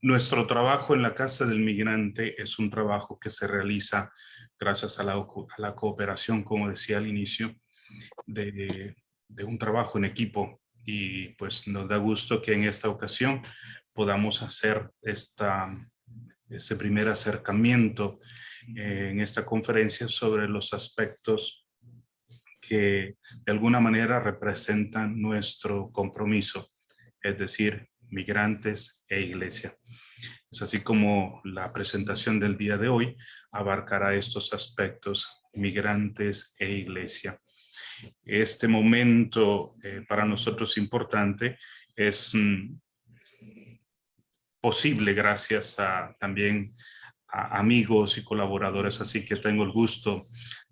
Nuestro trabajo en la Casa del Migrante es un trabajo que se realiza gracias a la cooperación, como decía al inicio, de un trabajo en equipo. Y pues nos da gusto que en esta ocasión podamos hacer este primer acercamiento en esta conferencia sobre los aspectos que de alguna manera representan nuestro compromiso, es decir, migrantes e iglesia. Es así como la presentación del día de hoy abarcará estos aspectos, migrantes e iglesia. Este momento para nosotros importante es posible gracias también a amigos y colaboradores, así que tengo el gusto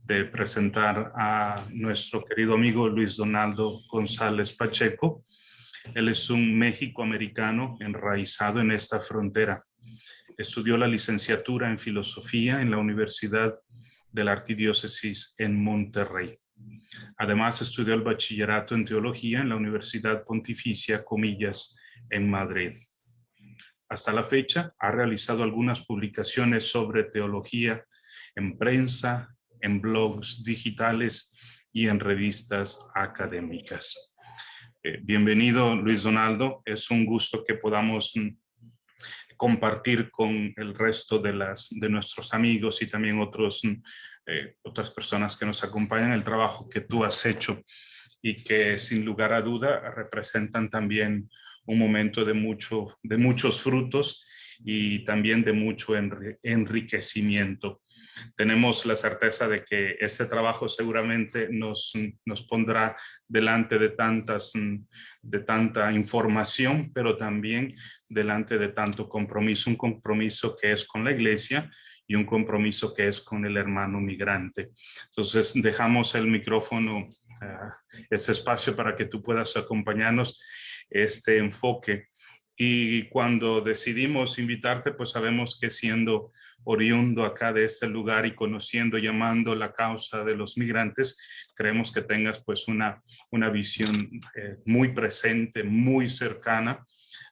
de presentar a nuestro querido amigo Luis Donaldo González Pacheco. Él es un méxico-americano enraizado en esta frontera. Estudió la licenciatura en filosofía en la Universidad de la Arquidiócesis en Monterrey. Además, estudió el bachillerato en teología en la Universidad Pontificia Comillas en Madrid. Hasta la fecha, ha realizado algunas publicaciones sobre teología en prensa, en blogs digitales y en revistas académicas. Bienvenido, Luis Donaldo. Es un gusto que podamos compartir con el resto de nuestros amigos y también otras personas que nos acompañan el trabajo que tú has hecho y que sin lugar a duda representan también un momento de muchos frutos y también de mucho enriquecimiento. Tenemos la certeza de que este trabajo seguramente nos pondrá delante de tanta información, pero también delante de tanto compromiso, un compromiso que es con la iglesia y un compromiso que es con el hermano migrante. Entonces dejamos el micrófono, este espacio para que tú puedas acompañarnos este enfoque. Y cuando decidimos invitarte, pues sabemos que siendo oriundo acá de este lugar y conociendo y amando la causa de los migrantes, creemos que tengas pues una visión muy presente, muy cercana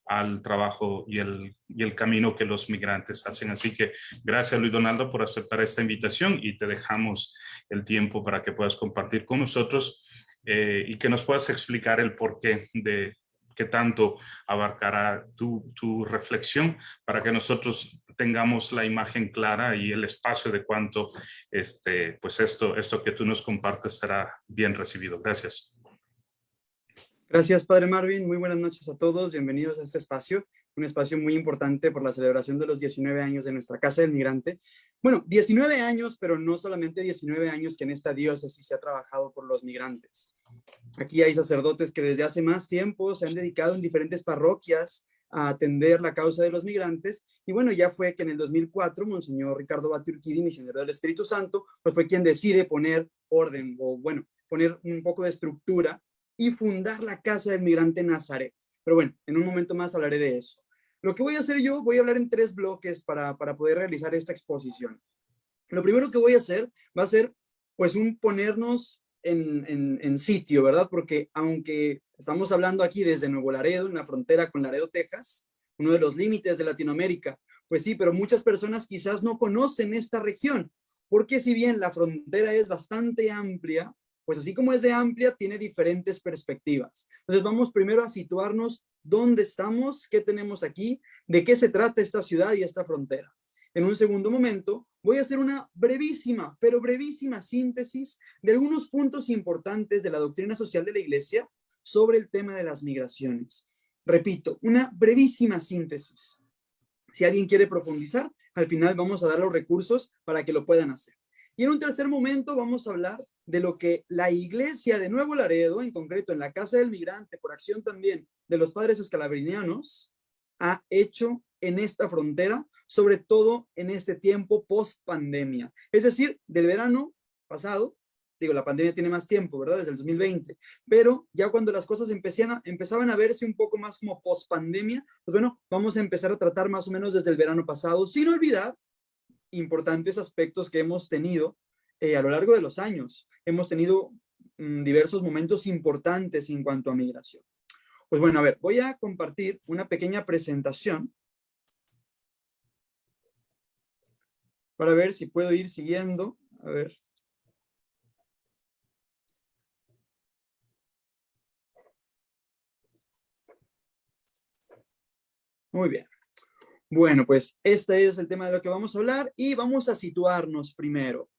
al trabajo y el camino que los migrantes hacen. Así que gracias, Luis Donaldo, por aceptar esta invitación y te dejamos el tiempo para que puedas compartir con nosotros y que nos puedas explicar el porqué de qué tanto abarcará tu reflexión para que nosotros tengamos la imagen clara y el espacio de cuánto pues esto que tú nos compartes será bien recibido. Gracias. Gracias, Padre Marvin. Muy buenas noches a todos. Bienvenidos a este espacio, un espacio muy importante por la celebración de los 19 años de nuestra Casa del Migrante. Bueno, 19 años, pero no solamente 19 años que en esta diócesis se ha trabajado por los migrantes. Aquí hay sacerdotes que desde hace más tiempo se han dedicado en diferentes parroquias a atender la causa de los migrantes. Y bueno, ya fue que en el 2004, Monseñor Ricardo Batiurquidi, misionero del Espíritu Santo, pues fue quien decide poner orden, o bueno, poner un poco de estructura y fundar la Casa del Migrante Nazaret. Pero bueno, en un momento más hablaré de eso. Lo que voy a hacer yo, voy a hablar en 3 bloques para poder realizar esta exposición. Lo primero que voy a hacer va a ser, pues, ponernos en sitio, ¿verdad? Porque aunque estamos hablando aquí desde Nuevo Laredo, en la frontera con Laredo, Texas, uno de los límites de Latinoamérica, pues sí, pero muchas personas quizás no conocen esta región, porque si bien la frontera es bastante amplia, pues así como es de amplia, tiene diferentes perspectivas. Entonces vamos primero a situarnos dónde estamos, qué tenemos aquí, de qué se trata esta ciudad y esta frontera. En un segundo momento, voy a hacer una brevísima, pero brevísima síntesis de algunos puntos importantes de la doctrina social de la Iglesia sobre el tema de las migraciones. Repito, una brevísima síntesis. Si alguien quiere profundizar, al final vamos a dar los recursos para que lo puedan hacer. Y en un tercer momento vamos a hablar de lo que la Iglesia de Nuevo Laredo, en concreto en la Casa del Migrante, por acción también de los padres escalabrinianos, ha hecho en esta frontera, sobre todo en este tiempo post pandemia. Es decir, del verano pasado, digo, la pandemia tiene más tiempo, ¿verdad? Desde el 2020, pero ya cuando las cosas empezaban a verse un poco más como post pandemia, pues bueno, vamos a empezar a tratar más o menos desde el verano pasado, sin olvidar importantes aspectos que hemos tenido a lo largo de los años. Hemos tenido diversos momentos importantes en cuanto a migración. Pues bueno, a ver, voy a compartir una pequeña presentación para ver si puedo ir siguiendo. A ver. Muy bien. Bueno, pues este es el tema de lo que vamos a hablar y vamos a situarnos primero.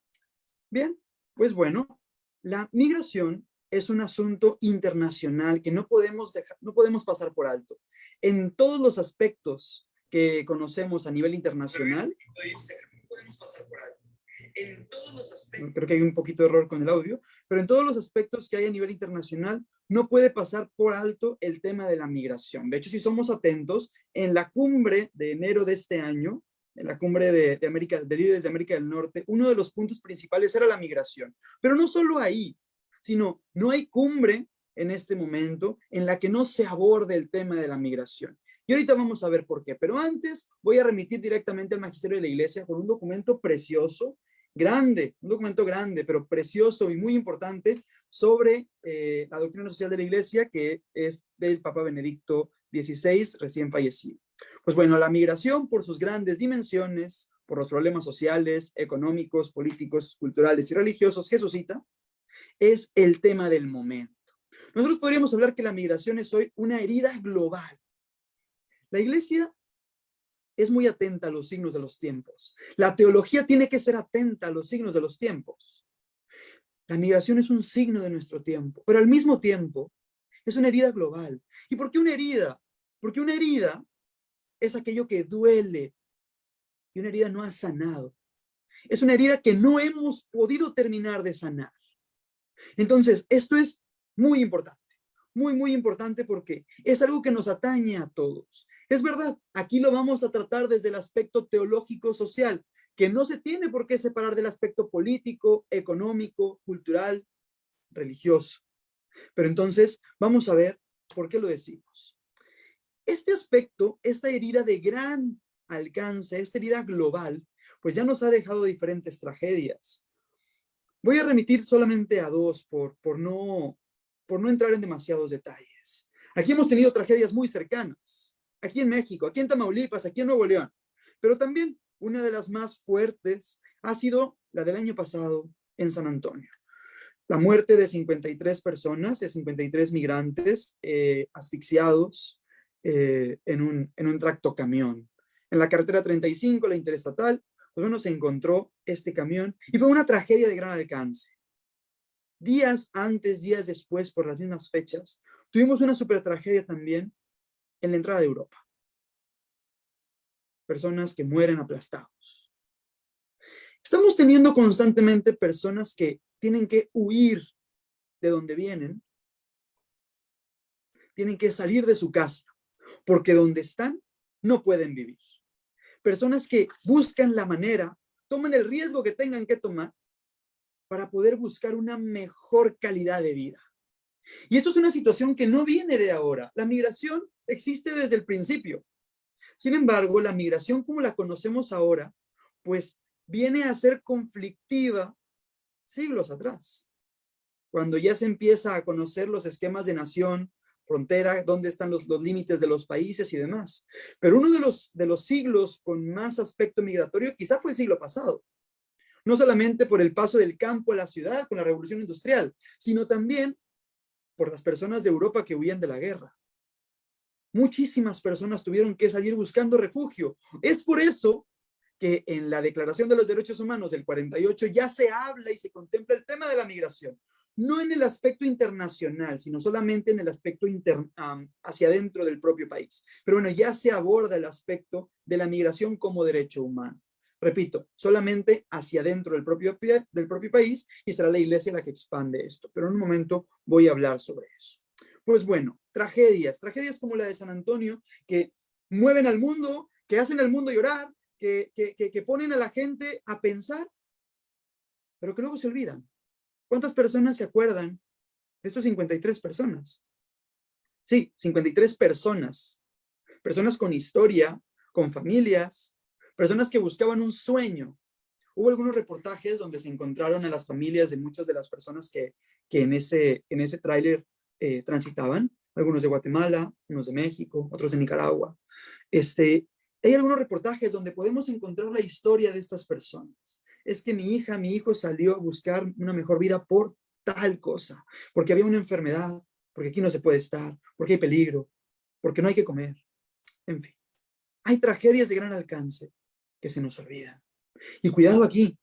Bien, pues bueno, la migración es un asunto internacional que no podemos pasar por alto. En todos los aspectos que conocemos a nivel internacional, creo que hay un poquito de error con el audio, pero en todos los aspectos que hay a nivel internacional, no puede pasar por alto el tema de la migración. De hecho, si somos atentos, en la cumbre de enero de este año, en la cumbre de líderes de América del Norte, uno de los puntos principales era la migración. Pero no solo ahí, sino no hay cumbre en este momento en la que no se aborde el tema de la migración. Y ahorita vamos a ver por qué. Pero antes voy a remitir directamente al Magisterio de la Iglesia con un documento precioso, grande, un documento grande, pero precioso y muy importante sobre la doctrina social de la Iglesia, que es del Papa Benedicto XVI, recién fallecido. Pues bueno, la migración por sus grandes dimensiones, por los problemas sociales, económicos, políticos, culturales y religiosos que suscita, es el tema del momento. Nosotros podríamos hablar que la migración es hoy una herida global. La Iglesia es muy atenta a los signos de los tiempos. La teología tiene que ser atenta a los signos de los tiempos. La migración es un signo de nuestro tiempo, pero al mismo tiempo es una herida global. ¿Y por qué una herida? Porque una herida es aquello que duele y una herida no ha sanado. Es una herida que no hemos podido terminar de sanar. Entonces, esto es muy importante. Muy, muy importante porque es algo que nos atañe a todos. Es verdad, aquí lo vamos a tratar desde el aspecto teológico-social, que no se tiene por qué separar del aspecto político, económico, cultural, religioso. Pero entonces, vamos a ver por qué lo decimos. Este aspecto, esta herida de gran alcance, esta herida global, pues ya nos ha dejado diferentes tragedias. Voy a remitir solamente a dos por no entrar en demasiados detalles. Aquí hemos tenido tragedias muy cercanas, aquí en México, aquí en Tamaulipas, aquí en Nuevo León, pero también una de las más fuertes ha sido la del año pasado en San Antonio. La muerte de 53 personas, de 53 migrantes asfixiados en un tractocamión. En la carretera 35, la interestatal, pues bueno, se encontró este camión y fue una tragedia de gran alcance. Días antes, días después, por las mismas fechas, tuvimos una super tragedia también en la entrada de Europa. Personas que mueren aplastados. Estamos teniendo constantemente personas que tienen que huir de donde vienen, tienen que salir de su casa, porque donde están no pueden vivir. Personas que buscan la manera, toman el riesgo que tengan que tomar para poder buscar una mejor calidad de vida. Y esto es una situación que no viene de ahora. La migración existe desde el principio. Sin embargo, la migración como la conocemos ahora, pues viene a ser conflictiva siglos atrás. Cuando ya se empieza a conocer los esquemas de nación, frontera, dónde están los límites de los países y demás. Pero uno de los siglos con más aspecto migratorio quizá fue el siglo pasado. No solamente por el paso del campo a la ciudad con la revolución industrial, sino también por las personas de Europa que huían de la guerra. Muchísimas personas tuvieron que salir buscando refugio. Es por eso que en la Declaración de los Derechos Humanos del 48 ya se habla y se contempla el tema de la migración. No en el aspecto internacional, sino solamente en el aspecto hacia adentro del propio país. Pero bueno, ya se aborda el aspecto de la migración como derecho humano. Repito, solamente hacia adentro del propio país, y será la Iglesia la que expande esto. Pero en un momento voy a hablar sobre eso. Pues bueno, tragedias como la de San Antonio, que mueven al mundo, que hacen al mundo llorar, que ponen a la gente a pensar, pero que luego se olvidan. ¿Cuántas personas se acuerdan de estos 53 personas? Sí, 53 personas. Personas con historia, con familias, personas que buscaban un sueño. Hubo algunos reportajes donde se encontraron a las familias de muchas de las personas que en ese tráiler transitaban, algunos de Guatemala, unos de México, otros de Nicaragua. Hay algunos reportajes donde podemos encontrar la historia de estas personas. Es que mi hija, mi hijo salió a buscar una mejor vida por tal cosa, porque había una enfermedad, porque aquí no se puede estar, porque hay peligro, porque no hay que comer. En fin, hay tragedias de gran alcance que se nos olvidan. Y cuidado aquí,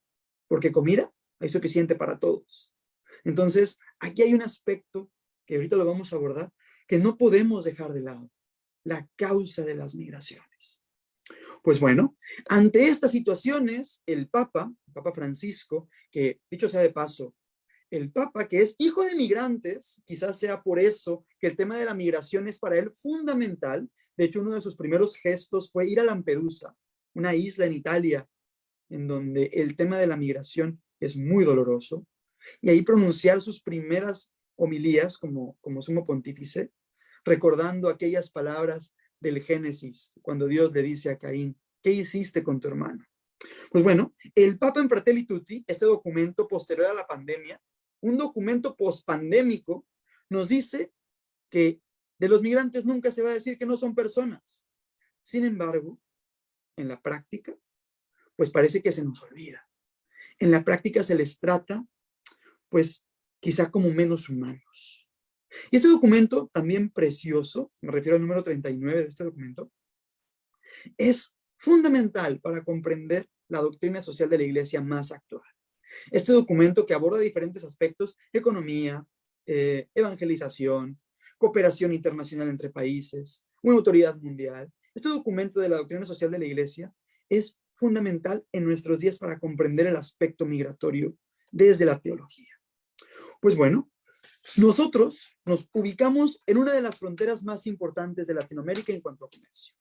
porque comida hay suficiente para todos. Entonces, aquí hay un aspecto que ahorita lo vamos a abordar, que no podemos dejar de lado, la causa de las migraciones. Pues bueno, ante estas situaciones, el Papa Francisco, que dicho sea de paso, el Papa, que es hijo de migrantes, quizás sea por eso que el tema de la migración es para él fundamental. De hecho, uno de sus primeros gestos fue ir a Lampedusa, una isla en Italia, en donde el tema de la migración es muy doloroso, y ahí pronunciar sus primeras homilías como sumo pontífice, recordando aquellas palabras del Génesis, cuando Dios le dice a Caín, ¿qué hiciste con tu hermano? Pues bueno, el Papa en Fratelli Tutti, este documento posterior a la pandemia, un documento pospandémico, nos dice que de los migrantes nunca se va a decir que no son personas. Sin embargo, en la práctica, pues parece que se nos olvida. En la práctica se les trata, pues, quizá como menos humanos. Y este documento, también precioso, me refiero al número 39 de este documento, es fundamental para comprender la doctrina social de la Iglesia más actual. Este documento que aborda diferentes aspectos, economía, evangelización, cooperación internacional entre países, una autoridad mundial. Este documento de la doctrina social de la Iglesia es fundamental en nuestros días para comprender el aspecto migratorio desde la teología. Pues bueno, nosotros nos ubicamos en una de las fronteras más importantes de Latinoamérica en cuanto a comercio.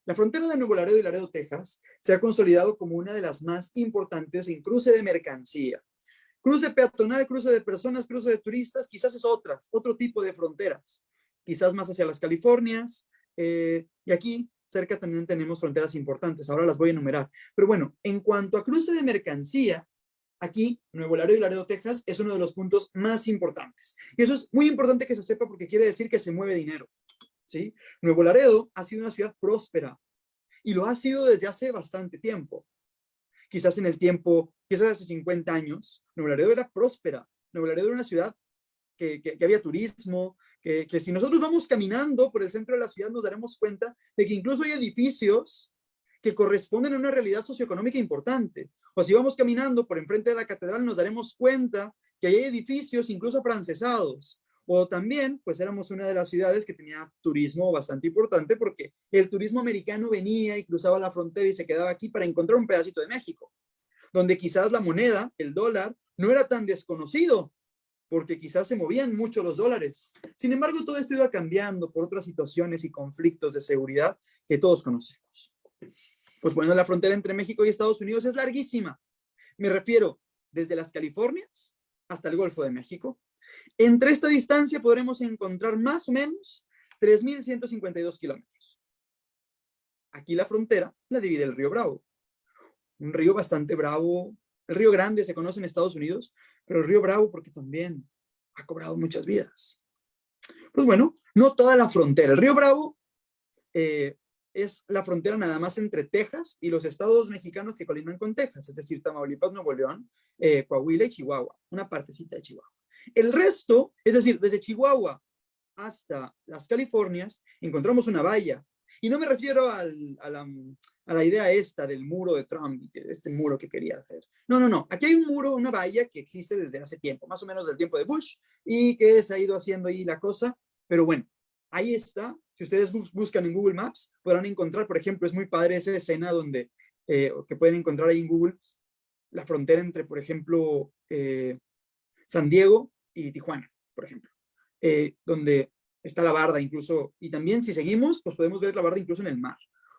La frontera de Nuevo Laredo y Laredo, Texas, se ha consolidado como una de las más importantes en cruce de mercancía. Cruce peatonal, cruce de personas, cruce de turistas, quizás es otro tipo de fronteras. Quizás más hacia las Californias. Y aquí cerca también tenemos fronteras importantes. Ahora las voy a enumerar. Pero bueno, en cuanto a cruce de mercancía, aquí Nuevo Laredo y Laredo, Texas, es uno de los puntos más importantes. Y eso es muy importante que se sepa porque quiere decir que se mueve dinero. ¿Sí? Nuevo Laredo ha sido una ciudad próspera y lo ha sido desde hace bastante tiempo. Quizás en el tiempo, quizás hace 50 años, Nuevo Laredo era próspera. Nuevo Laredo era una ciudad que había turismo, que si nosotros vamos caminando por el centro de la ciudad nos daremos cuenta de que incluso hay edificios que corresponden a una realidad socioeconómica importante. O si vamos caminando por enfrente de la catedral nos daremos cuenta que hay edificios incluso afrancesados. O también, pues éramos una de las ciudades que tenía turismo bastante importante porque el turismo americano venía y cruzaba la frontera y se quedaba aquí para encontrar un pedacito de México, donde quizás la moneda, el dólar, no era tan desconocido, porque quizás se movían mucho los dólares. Sin embargo, todo esto iba cambiando por otras situaciones y conflictos de seguridad que todos conocemos. Pues bueno, la frontera entre México y Estados Unidos es larguísima. Me refiero desde las Californias hasta el Golfo de México. Entre esta distancia podremos encontrar más o menos 3.152 kilómetros. Aquí la frontera la divide el río Bravo. Un río bastante bravo. El río Grande se conoce en Estados Unidos, pero el río Bravo porque también ha cobrado muchas vidas. Pues bueno, no toda la frontera. El río Bravo es la frontera nada más entre Texas y los estados mexicanos que colindan con Texas, es decir, Tamaulipas, Nuevo León, Coahuila y Chihuahua, una partecita de Chihuahua. El resto, es decir, desde Chihuahua hasta las Californias, encontramos una valla. Y no me refiero a la idea esta del muro de Trump, este muro que quería hacer. No, no, no. Aquí hay un muro, una valla que existe desde hace tiempo, más o menos del tiempo de Bush, y que se ha ido haciendo ahí la cosa. Pero bueno, ahí está. Si ustedes buscan en Google Maps, podrán encontrar, por ejemplo, es muy padre esa escena donde, que pueden encontrar ahí en Google, la frontera entre, por ejemplo, San Diego y Tijuana, por ejemplo, donde está la barda incluso, y también si seguimos, pues podemos ver la barda incluso en el mar.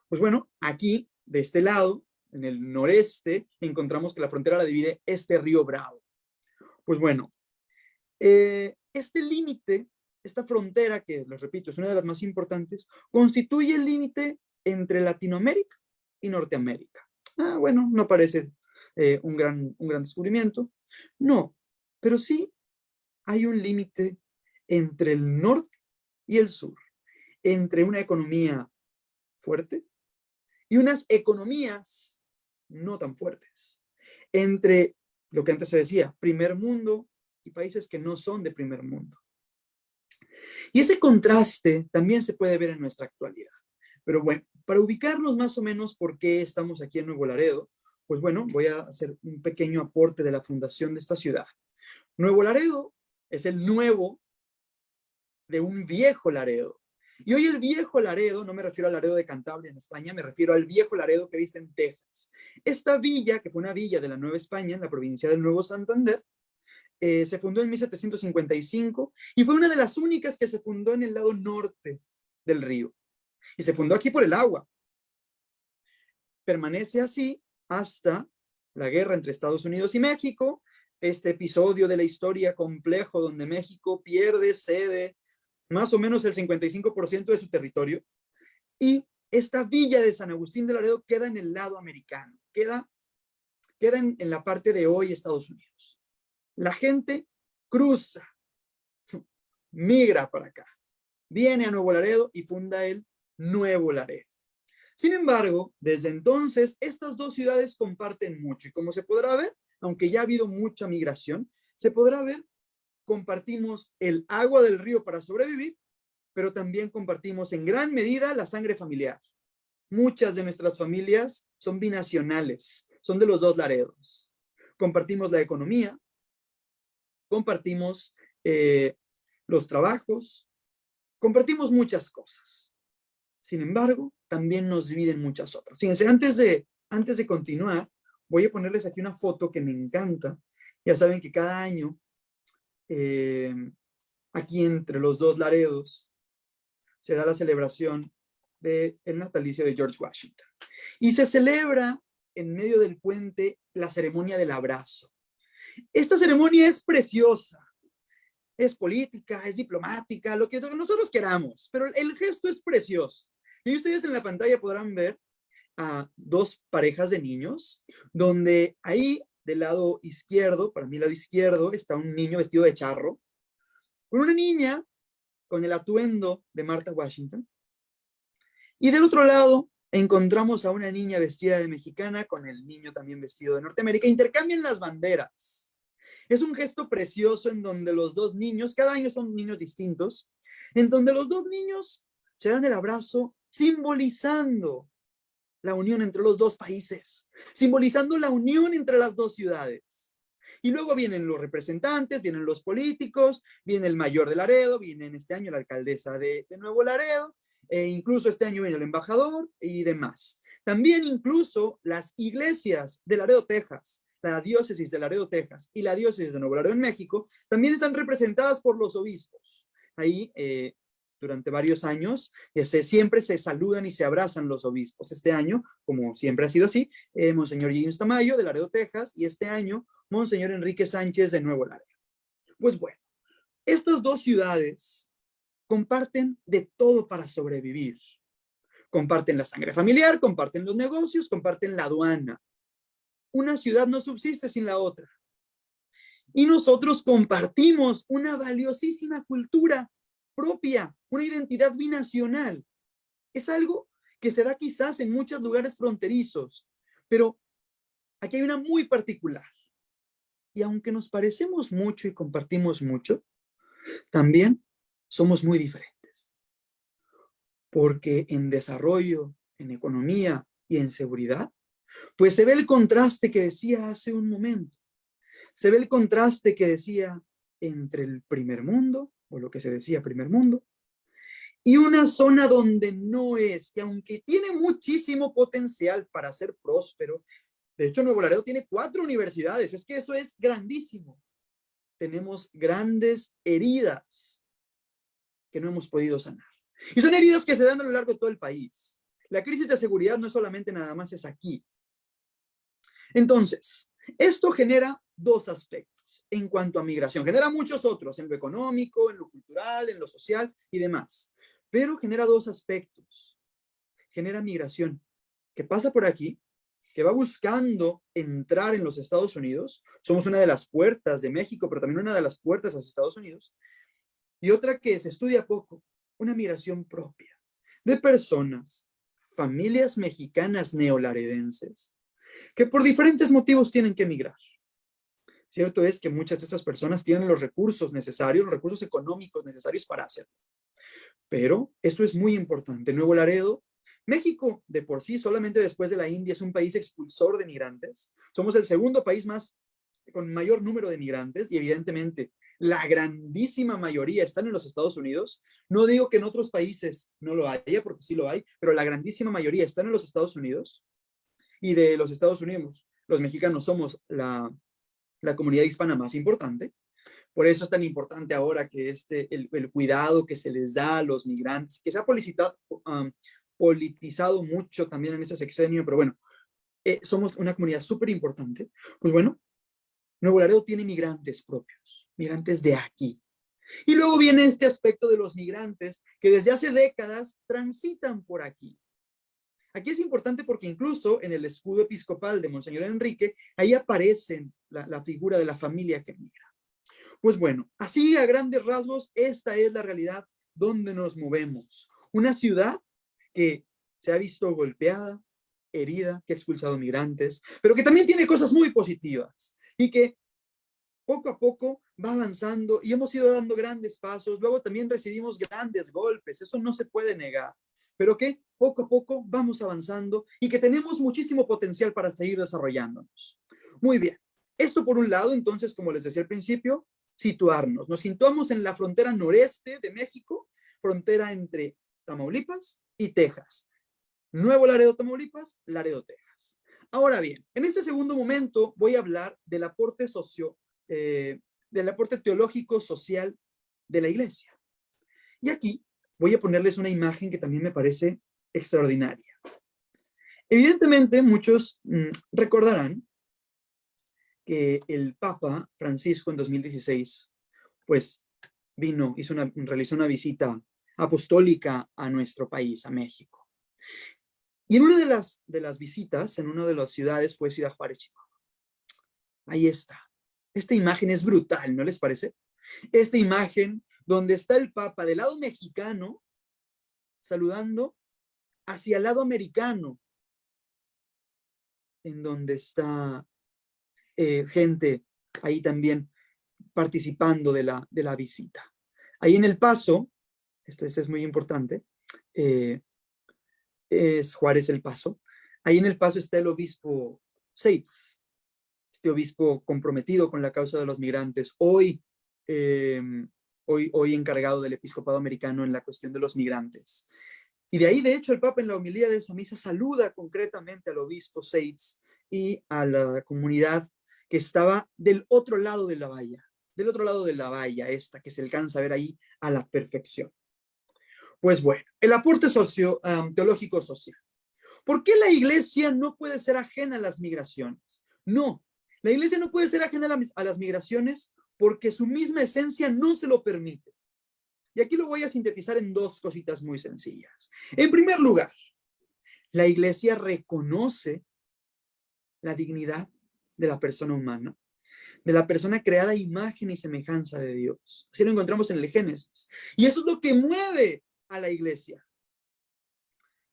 Pues bueno, aquí, de este lado, en el noreste, encontramos que la frontera la divide este río Bravo. Pues bueno, este límite, esta frontera, que les repito, es una de las más importantes, constituye el límite entre Latinoamérica y Norteamérica. Ah, bueno, no parece un gran descubrimiento. No, pero sí hay un límite entre el norte y el sur, entre una economía fuerte y unas economías no tan fuertes entre lo que antes se decía, primer mundo y países que no son de primer mundo. Y ese contraste también se puede ver en nuestra actualidad. Pero bueno, para ubicarnos más o menos por qué estamos aquí en Nuevo Laredo, pues bueno, voy a hacer un pequeño aporte de la fundación de esta ciudad. Nuevo Laredo es el nuevo de un viejo Laredo. Y hoy el viejo Laredo, no me refiero al Laredo de Cantabria en España, me refiero al viejo Laredo que viste en Texas. Esta villa, que fue una villa de la Nueva España, en la provincia del Nuevo Santander, se fundó en 1755 y fue una de las únicas que se fundó en el lado norte del río. Y se fundó aquí por el agua. Permanece así hasta la guerra entre Estados Unidos y México, este episodio de la historia complejo donde México cede más o menos el 55% de su territorio, y esta villa de San Agustín de Laredo queda en el lado americano, queda en la parte de hoy Estados Unidos. La gente cruza, migra para acá, viene a Nuevo Laredo y funda el Nuevo Laredo. Sin embargo, desde entonces, estas dos ciudades comparten mucho, y como se podrá ver, aunque ya ha habido mucha migración, se podrá ver, compartimos el agua del río para sobrevivir, pero también compartimos en gran medida la sangre familiar. Muchas de nuestras familias son binacionales, son de los dos Laredos. Compartimos la economía, compartimos los trabajos, compartimos muchas cosas. Sin embargo, también nos dividen muchas otras. Fíjense, antes de continuar, voy a ponerles aquí una foto que me encanta. Ya saben que cada año, aquí entre los dos Laredos, se da la celebración del natalicio de George Washington. Y se celebra en medio del puente la ceremonia del abrazo. Esta ceremonia es preciosa. Es política, es diplomática, lo que nosotros queramos, pero el gesto es precioso. Y ustedes en la pantalla podrán ver a dos parejas de niños, donde ahí del lado izquierdo, para mí lado izquierdo, está un niño vestido de charro, con una niña con el atuendo de Martha Washington, y del otro lado encontramos a una niña vestida de mexicana con el niño también vestido de Norteamérica. Intercambian las banderas. Es un gesto precioso en donde los dos niños, cada año son niños distintos, en donde los dos niños se dan el abrazo simbolizando la unión entre los dos países, simbolizando la unión entre las dos ciudades. Y luego vienen los representantes, vienen los políticos, viene el mayor de Laredo, viene en este año la alcaldesa de Nuevo Laredo, e incluso este año viene el embajador y demás. También incluso las iglesias de Laredo, Texas, la diócesis de Laredo, Texas, y la diócesis de Nuevo Laredo en México, también están representadas por los obispos. Ahí, durante varios años, siempre se saludan y se abrazan los obispos. Este año, como siempre ha sido así, Monseñor James Tamayo de Laredo, Texas, y este año, Monseñor Enrique Sánchez de Nuevo Laredo. Pues bueno, estas dos ciudades comparten de todo para sobrevivir. Comparten la sangre familiar, comparten los negocios, comparten la aduana. Una ciudad no subsiste sin la otra. Y nosotros compartimos una valiosísima cultura propia, una identidad binacional. Es algo que se da quizás en muchos lugares fronterizos, pero aquí hay una muy particular. Y aunque nos parecemos mucho y compartimos mucho, también somos muy diferentes. Porque en desarrollo, en economía y en seguridad, pues se ve el contraste que decía hace un momento. Se ve el contraste que decía entre el primer mundo, o lo que se decía primer mundo, y una zona donde no es, que aunque tiene muchísimo potencial para ser próspero, de hecho Nuevo Laredo tiene 4 universidades, es que eso es grandísimo. Tenemos grandes heridas que no hemos podido sanar. Y son heridas que se dan a lo largo de todo el país. La crisis de seguridad no solamente nada más es aquí. Entonces, esto genera dos aspectos en cuanto a migración. Genera muchos otros, en lo económico, en lo cultural, en lo social y demás. Pero genera dos aspectos. Genera migración, que pasa por aquí, que va buscando entrar en los Estados Unidos. Somos una de las puertas de México, pero también una de las puertas a los Estados Unidos. Y otra que se estudia poco, una migración propia de personas familias mexicanas neolaredenses que por diferentes motivos tienen que emigrar. Cierto es que muchas de estas personas tienen los recursos necesarios, los recursos económicos necesarios para hacerlo. Pero esto es muy importante. Nuevo Laredo, México de por sí, solamente después de la India, es un país expulsor de migrantes. Somos el segundo país con mayor número de migrantes y evidentemente la grandísima mayoría están en los Estados Unidos. No digo que en otros países no lo haya, porque sí lo hay, pero la grandísima mayoría están en los Estados Unidos. Y de los Estados Unidos, los mexicanos somos la comunidad hispana más importante. Por eso es tan importante ahora que el cuidado que se les da a los migrantes, que se ha politizado mucho también en este sexenio, pero bueno, somos una comunidad súper importante. Pues bueno, Nuevo Laredo tiene migrantes propios, migrantes de aquí. Y luego viene este aspecto de los migrantes que desde hace décadas transitan por aquí. Aquí es importante porque incluso en el escudo episcopal de Monseñor Enrique, ahí aparece la figura de la familia que migra. Pues bueno, así a grandes rasgos, esta es la realidad donde nos movemos. Una ciudad que se ha visto golpeada, herida, que ha expulsado migrantes, pero que también tiene cosas muy positivas y que poco a poco va avanzando y hemos ido dando grandes pasos. Luego también recibimos grandes golpes, eso no se puede negar, pero que poco a poco vamos avanzando y que tenemos muchísimo potencial para seguir desarrollándonos. Muy bien, esto por un lado, entonces, como les decía al principio, situarnos. Nos situamos en la frontera noreste de México, frontera entre Tamaulipas y Texas. Nuevo Laredo, Tamaulipas, Laredo, Texas. Ahora bien, en este segundo momento voy a hablar del aporte teológico social de la iglesia. Y aquí voy a ponerles una imagen que también me parece extraordinaria. Evidentemente, muchos recordarán que el Papa Francisco en 2016, pues realizó una visita apostólica a nuestro país, a México. Y en una de las visitas, en una de las ciudades, fue Ciudad Juárez, Chihuahua. Ahí está. Esta imagen es brutal, ¿no les parece? Esta imagen donde está el Papa del lado mexicano, saludando hacia el lado americano, en donde está gente ahí también participando de la visita. Ahí en El Paso, este es muy importante, es Juárez El Paso. Ahí en El Paso está el obispo Seitz, este obispo comprometido con la causa de los migrantes, hoy encargado del episcopado americano en la cuestión de los migrantes. Y de ahí, de hecho, el Papa en la homilía de esa misa saluda concretamente al obispo Seitz y a la comunidad que estaba del otro lado de la valla, esta que se alcanza a ver ahí a la perfección. Pues bueno, el aporte teológico social. ¿Por qué la iglesia no puede ser ajena a las migraciones? No, la iglesia no puede ser ajena a las migraciones porque su misma esencia no se lo permite. Y aquí lo voy a sintetizar en dos cositas muy sencillas. En primer lugar, la iglesia reconoce la dignidad de la persona humana, de la persona creada a imagen y semejanza de Dios. Así lo encontramos en el Génesis. Y eso es lo que mueve a la iglesia.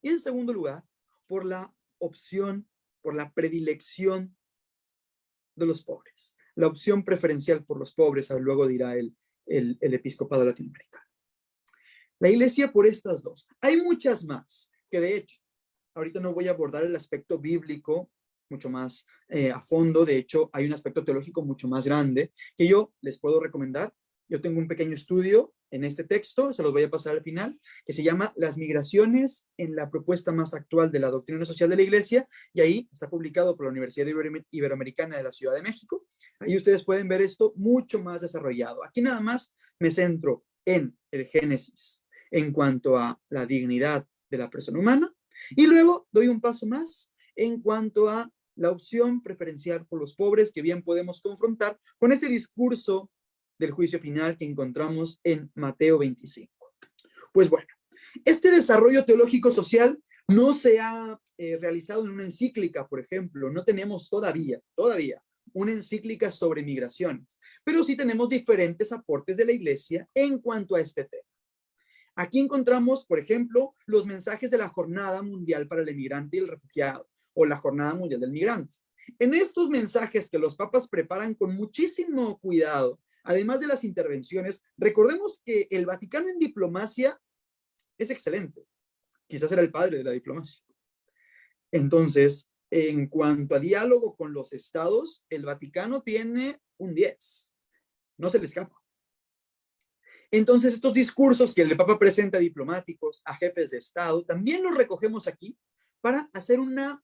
Y en segundo lugar, por la opción, por la predilección de los pobres. La opción preferencial por los pobres, luego dirá el episcopado latinoamericano. La iglesia por estas dos. Hay muchas más, que de hecho, ahorita no voy a abordar el aspecto bíblico mucho más a fondo. De hecho, hay un aspecto teológico mucho más grande que yo les puedo recomendar. Yo tengo un pequeño estudio en este texto, se los voy a pasar al final, que se llama Las migraciones en la propuesta más actual de la doctrina social de la Iglesia, y ahí está publicado por la Universidad Iberoamericana de la Ciudad de México. Ahí ustedes pueden ver esto mucho más desarrollado. Aquí nada más me centro en el Génesis en cuanto a la dignidad de la persona humana, y luego doy un paso más en cuanto a la opción preferencial por los pobres, que bien podemos confrontar con este discurso del juicio final que encontramos en Mateo 25. Pues bueno, este desarrollo teológico social no se ha realizado en una encíclica, por ejemplo. No tenemos todavía una encíclica sobre migraciones, pero sí tenemos diferentes aportes de la iglesia en cuanto a este tema. Aquí encontramos, por ejemplo, los mensajes de la Jornada Mundial para el Emigrante y el Refugiado, o la Jornada Mundial del Migrante. En estos mensajes que los papas preparan con muchísimo cuidado, además de las intervenciones, recordemos que el Vaticano en diplomacia es excelente. Quizás era el padre de la diplomacia. Entonces, en cuanto a diálogo con los estados, el Vaticano tiene un 10. No se le escapa. Entonces, estos discursos que el Papa presenta a diplomáticos, a jefes de Estado, también los recogemos aquí para hacer una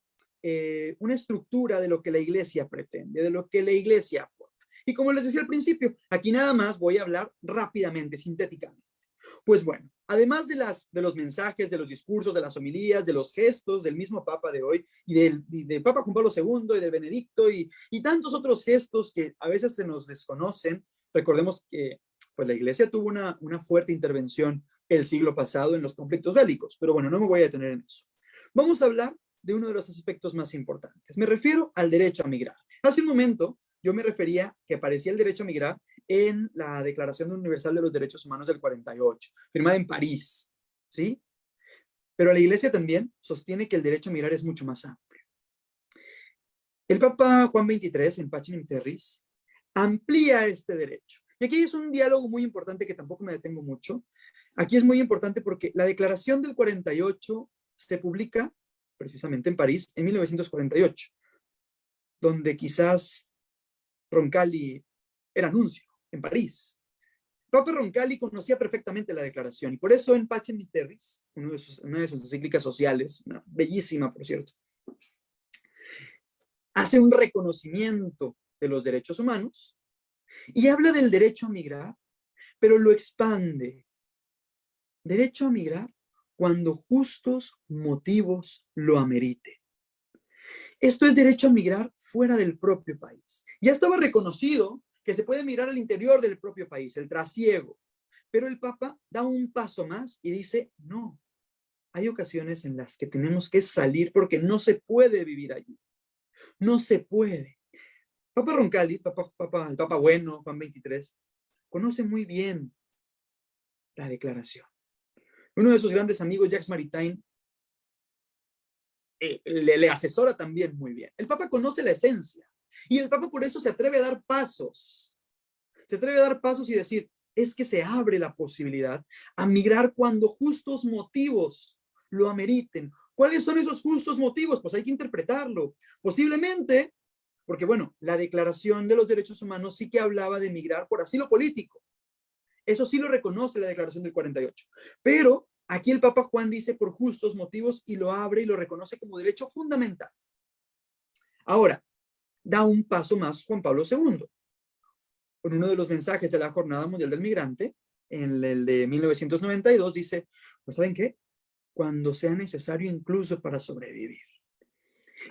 estructura de lo que la Iglesia pretende, de lo que la Iglesia aporta. Y como les decía al principio, aquí nada más voy a hablar rápidamente, sintéticamente. Pues bueno, además de los mensajes, de los discursos, de las homilías, de los gestos del mismo Papa de hoy y del Papa Juan Pablo II y de Benedicto y tantos otros gestos que a veces se nos desconocen, recordemos que pues la Iglesia tuvo una fuerte intervención el siglo pasado en los conflictos bélicos, pero bueno, no me voy a detener en eso. Vamos a hablar de uno de los aspectos más importantes. Me refiero al derecho a migrar. Hace un momento yo me refería que aparecía el derecho a migrar en la Declaración Universal de los Derechos Humanos del 48, firmada en París, ¿sí? Pero la Iglesia también sostiene que el derecho a migrar es mucho más amplio. El Papa Juan XXIII, en Pacem in Terris, amplía este derecho. Y aquí es un diálogo muy importante que tampoco me detengo mucho. Aquí es muy importante porque la Declaración del 48 se publica precisamente en París en 1948, donde quizás Roncalli era nuncio en París. Papa Roncalli conocía perfectamente la declaración y por eso en Pacem in Terris, una de sus encíclicas sociales, bellísima por cierto, hace un reconocimiento de los derechos humanos y habla del derecho a migrar, pero lo expande. Derecho a migrar cuando justos motivos lo ameriten. Esto es derecho a migrar fuera del propio país. Ya estaba reconocido que se puede migrar al interior del propio país, el trasiego. Pero el Papa da un paso más y dice, no, hay ocasiones en las que tenemos que salir porque no se puede vivir allí. No se puede. Papa Roncalli, el Papa bueno, Juan XXIII, conoce muy bien la declaración. Uno de sus grandes amigos, Jacques Maritain, le asesora también muy bien. El Papa conoce la esencia y el Papa por eso se atreve a dar pasos. Se atreve a dar pasos y decir, es que se abre la posibilidad a migrar cuando justos motivos lo ameriten. ¿Cuáles son esos justos motivos? Pues hay que interpretarlo. Posiblemente, porque bueno, la Declaración de los Derechos Humanos sí que hablaba de migrar por asilo político. Eso sí lo reconoce la Declaración del 48. Pero aquí el Papa Juan dice por justos motivos y lo abre y lo reconoce como derecho fundamental. Ahora, da un paso más Juan Pablo II. Con uno de los mensajes de la Jornada Mundial del Migrante, en el de 1992, dice, pues ¿saben qué? Cuando sea necesario incluso para sobrevivir.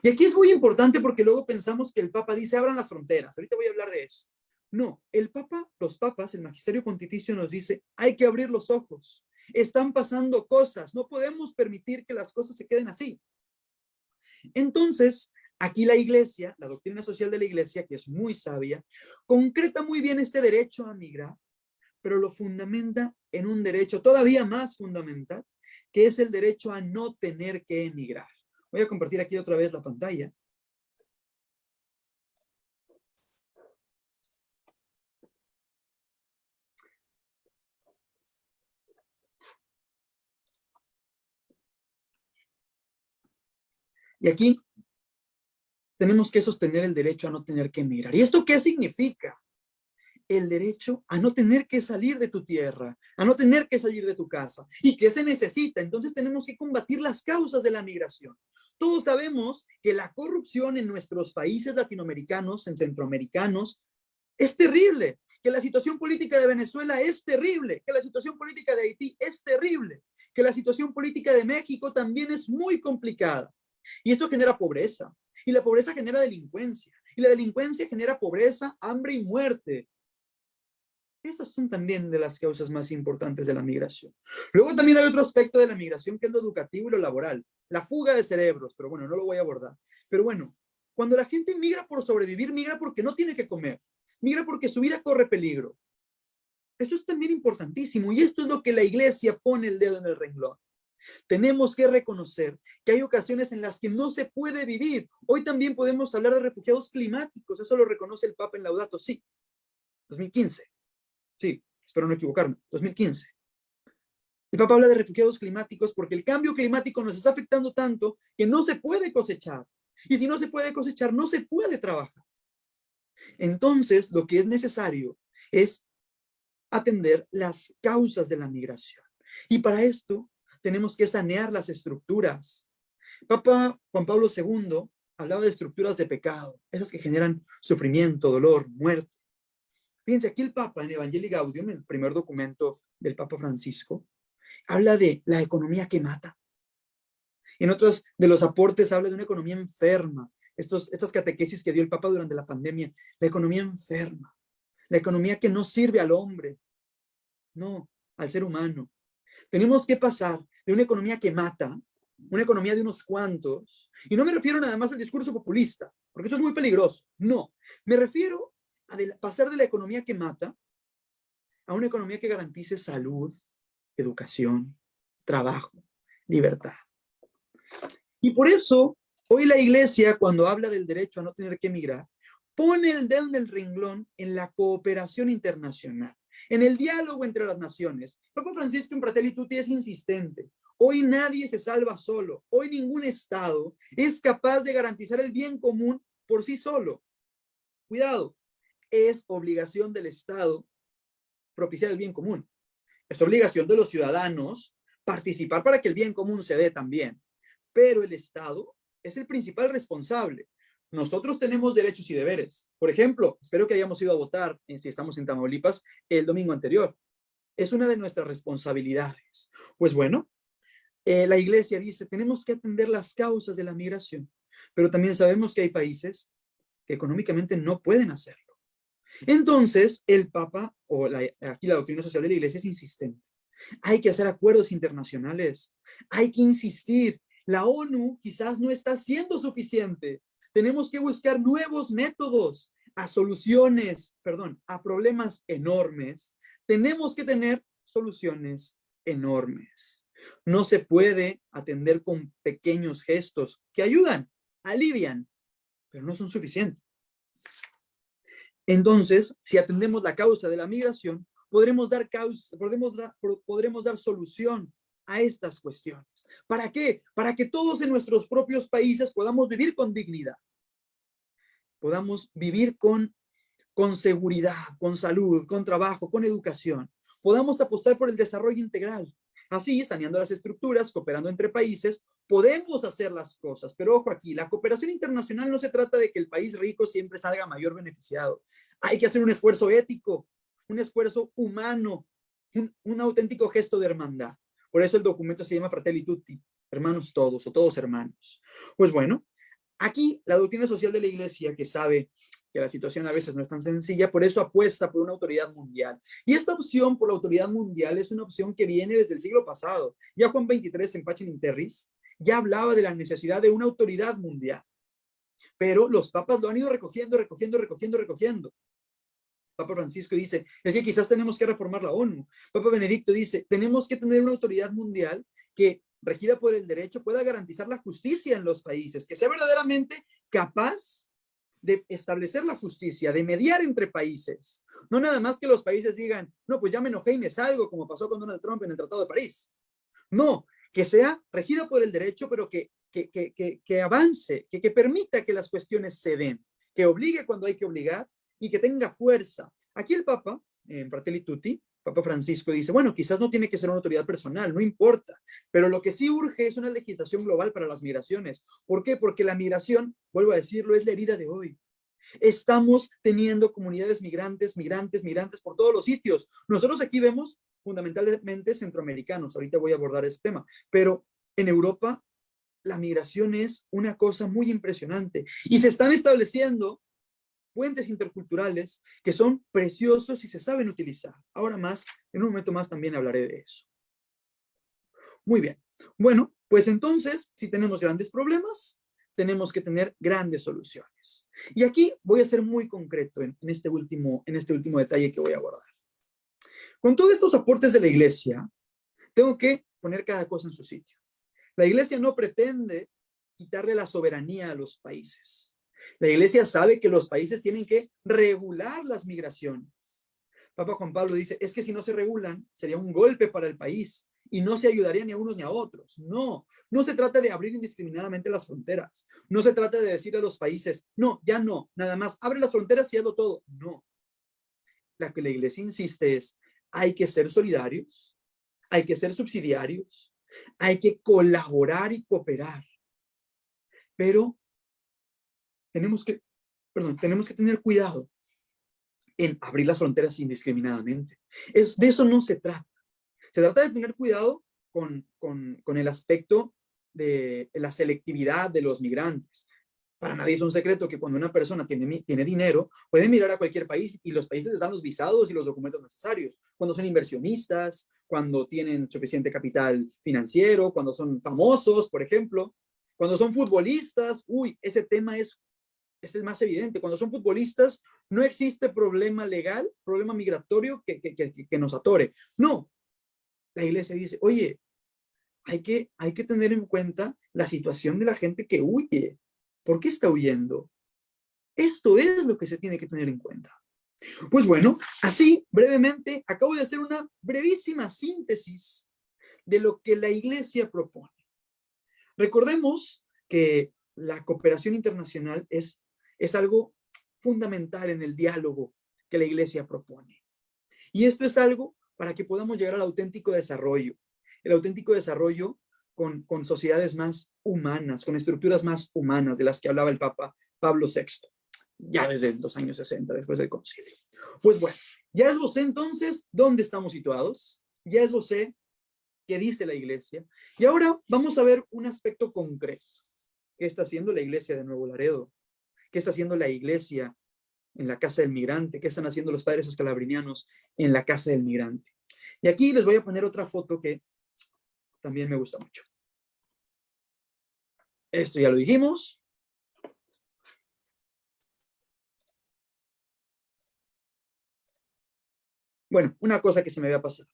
Y aquí es muy importante porque luego pensamos que el Papa dice, abran las fronteras. Ahorita voy a hablar de eso. No, el Papa, los papas, el Magisterio Pontificio nos dice, hay que abrir los ojos. Están pasando cosas. No podemos permitir que las cosas se queden así. Entonces, aquí la Iglesia, la doctrina social de la Iglesia, que es muy sabia, concreta muy bien este derecho a migrar, pero lo fundamenta en un derecho todavía más fundamental, que es el derecho a no tener que emigrar. Voy a compartir aquí otra vez la pantalla. Y aquí tenemos que sostener el derecho a no tener que emigrar. ¿Y esto qué significa? El derecho a no tener que salir de tu tierra, a no tener que salir de tu casa. ¿Y qué se necesita? Entonces tenemos que combatir las causas de la migración. Todos sabemos que la corrupción en nuestros países latinoamericanos, en centroamericanos, es terrible, que la situación política de Venezuela es terrible, que la situación política de Haití es terrible, que la situación política de México también es muy complicada. Y esto genera pobreza, y la pobreza genera delincuencia, y la delincuencia genera pobreza, hambre y muerte. Esas son también de las causas más importantes de la migración. Luego también hay otro aspecto de la migración que es lo educativo y lo laboral, la fuga de cerebros, pero bueno, no lo voy a abordar. Pero bueno, cuando la gente migra por sobrevivir, migra porque no tiene que comer, migra porque su vida corre peligro. Esto es también importantísimo y esto es lo que la iglesia pone el dedo en el renglón. Tenemos que reconocer que hay ocasiones en las que no se puede vivir. Hoy también podemos hablar de refugiados climáticos. Eso lo reconoce el Papa en Laudato Si, 2015. Sí, espero no equivocarme, 2015. El Papa habla de refugiados climáticos porque el cambio climático nos está afectando tanto que no se puede cosechar. Y si no se puede cosechar, no se puede trabajar. Entonces, lo que es necesario es atender las causas de la migración. Y para esto tenemos que sanear las estructuras. Papa Juan Pablo II hablaba de estructuras de pecado, esas que generan sufrimiento, dolor, muerte. Fíjense, aquí el Papa en Evangelii Gaudium, el primer documento del Papa Francisco, habla de la economía que mata. En otros de los aportes habla de una economía enferma. Estas catequesis que dio el Papa durante la pandemia, la economía enferma, la economía que no sirve al hombre, no, al ser humano. Tenemos que pasar de una economía que mata, una economía de unos cuantos, y no me refiero nada más al discurso populista, porque eso es muy peligroso, no, me refiero a pasar de la economía que mata a una economía que garantice salud, educación, trabajo, libertad. Y por eso, hoy la iglesia, cuando habla del derecho a no tener que emigrar, pone el dedo en el renglón en la cooperación internacional, en el diálogo entre las naciones. Papa Francisco en Fratelli Tutti es insistente. Hoy nadie se salva solo. Hoy ningún Estado es capaz de garantizar el bien común por sí solo. Cuidado, es obligación del Estado propiciar el bien común. Es obligación de los ciudadanos participar para que el bien común se dé también. Pero el Estado es el principal responsable. Nosotros tenemos derechos y deberes. Por ejemplo, espero que hayamos ido a votar, si estamos en Tamaulipas, el domingo anterior. Es una de nuestras responsabilidades. Pues bueno, la iglesia dice, tenemos que atender las causas de la migración, pero también sabemos que hay países que económicamente no pueden hacerlo. Entonces, el Papa, aquí la doctrina social de la iglesia es insistente. Hay que hacer acuerdos internacionales. Hay que insistir. La ONU quizás no está siendo suficiente. Tenemos que buscar nuevos métodos a a problemas enormes. Tenemos que tener soluciones enormes. No se puede atender con pequeños gestos que ayudan, alivian, pero no son suficientes. Entonces, si atendemos la causa de la migración, podremos dar solución a estas cuestiones. ¿Para qué? Para que todos en nuestros propios países podamos vivir con dignidad, podamos vivir con seguridad, con salud, con trabajo, con educación, podamos apostar por el desarrollo integral. Así, saneando las estructuras, cooperando entre países, podemos hacer las cosas. Pero ojo aquí, la cooperación internacional no se trata de que el país rico siempre salga mayor beneficiado. Hay que hacer un esfuerzo ético, un esfuerzo humano, un auténtico gesto de hermandad. Por eso el documento se llama Fratelli Tutti, hermanos todos o todos hermanos. Pues bueno, aquí la doctrina social de la iglesia, que sabe que la situación a veces no es tan sencilla, por eso apuesta por una autoridad mundial. Y esta opción por la autoridad mundial es una opción que viene desde el siglo pasado. Ya Juan XXIII en Pacem in Terris ya hablaba de la necesidad de una autoridad mundial. Pero los papas lo han ido recogiendo. Papa Francisco dice, es que quizás tenemos que reformar la ONU. Papa Benedicto dice, tenemos que tener una autoridad mundial que, regida por el derecho, pueda garantizar la justicia en los países, que sea verdaderamente capaz de establecer la justicia, de mediar entre países. No nada más que los países digan, no, pues ya me enojé y me salgo, como pasó con Donald Trump en el Tratado de París. No, que sea regido por el derecho, pero que avance, que permita que las cuestiones se den, que obligue cuando hay que obligar y que tenga fuerza. Aquí el Papa, en Fratelli Tutti, Papa Francisco dice, bueno, quizás no tiene que ser una autoridad personal, no importa, pero lo que sí urge es una legislación global para las migraciones. ¿Por qué? Porque la migración, vuelvo a decirlo, es la herida de hoy. Estamos teniendo comunidades migrantes por todos los sitios. Nosotros aquí vemos fundamentalmente centroamericanos, ahorita voy a abordar ese tema, pero en Europa la migración es una cosa muy impresionante y se están estableciendo puentes interculturales que son preciosos y se saben utilizar. Ahora más, en un momento más también hablaré de eso. Muy bien. Bueno, pues entonces, si tenemos grandes problemas, tenemos que tener grandes soluciones. Y aquí voy a ser muy concreto en este último detalle que voy a abordar. Con todos estos aportes de la iglesia, tengo que poner cada cosa en su sitio. La iglesia no pretende quitarle la soberanía a los países. La iglesia sabe que los países tienen que regular las migraciones. Papa Juan Pablo dice, es que si no se regulan, sería un golpe para el país y no se ayudaría ni a unos ni a otros. No, no se trata de abrir indiscriminadamente las fronteras. No se trata de decir a los países, no, ya no, nada más, abre las fronteras y hazlo todo. No. La que la iglesia insiste es, hay que ser solidarios, hay que ser subsidiarios, hay que colaborar y cooperar. Pero tenemos que tener cuidado en abrir las fronteras indiscriminadamente. De eso no se trata. Se trata de tener cuidado con el aspecto de la selectividad de los migrantes. Para nadie es un secreto que cuando una persona tiene dinero, puede mirar a cualquier país y los países les dan los visados y los documentos necesarios. Cuando son inversionistas, cuando tienen suficiente capital financiero, cuando son famosos, por ejemplo, cuando son futbolistas, ese tema es el más evidente. Cuando son futbolistas, no existe problema legal, problema migratorio que nos atore. No, la iglesia dice, oye, hay que tener en cuenta la situación de la gente que huye. ¿Por qué está huyendo? Esto es lo que se tiene que tener en cuenta. Pues bueno, así brevemente acabo de hacer una brevísima síntesis de lo que la iglesia propone. Recordemos que la cooperación internacional es algo fundamental en el diálogo que la iglesia propone. Y esto es algo para que podamos llegar al auténtico desarrollo. El auténtico desarrollo con sociedades más humanas, con estructuras más humanas de las que hablaba el Papa Pablo VI, ya desde los años 60, después del concilio. Pues bueno, ya esbocé entonces dónde estamos situados, ya esbocé qué dice la iglesia, y ahora vamos a ver un aspecto concreto. ¿Qué está haciendo la iglesia de Nuevo Laredo? ¿Qué está haciendo la iglesia en la casa del migrante? ¿Qué están haciendo los padres escalabrinianos en la casa del migrante? Y aquí les voy a poner otra foto que también me gusta mucho. Esto ya lo dijimos. Bueno, una cosa que se me había pasado.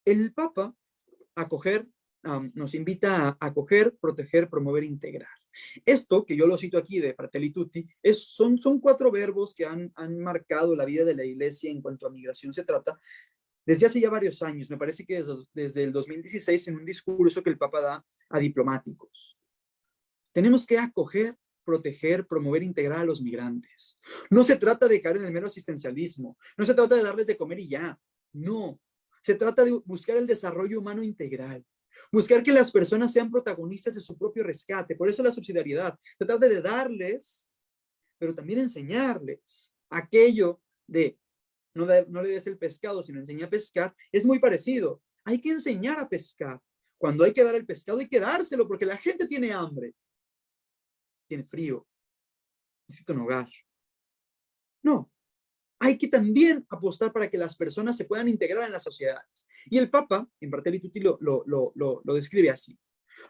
El Papa nos invita a acoger, proteger, promover, integrar. Esto, que yo lo cito aquí de Fratelli Tutti, son 4 verbos que han marcado la vida de la iglesia en cuanto a migración se trata desde hace ya varios años. Me parece que desde el 2016 en un discurso que el Papa da a diplomáticos. Tenemos que acoger, proteger, promover, integrar a los migrantes. No se trata de caer en el mero asistencialismo. No se trata de darles de comer y ya. No. Se trata de buscar el desarrollo humano integral. Buscar que las personas sean protagonistas de su propio rescate. Por eso la subsidiariedad. Se trata de darles, pero también enseñarles. Aquello de no le des el pescado, sino enseña a pescar, es muy parecido. Hay que enseñar a pescar. Cuando hay que dar el pescado, hay que dárselo, porque la gente tiene hambre, tiene frío, necesita un hogar. No, hay que también apostar para que las personas se puedan integrar en las sociedades. Y el Papa, en Fratelli Tutti, lo describe así.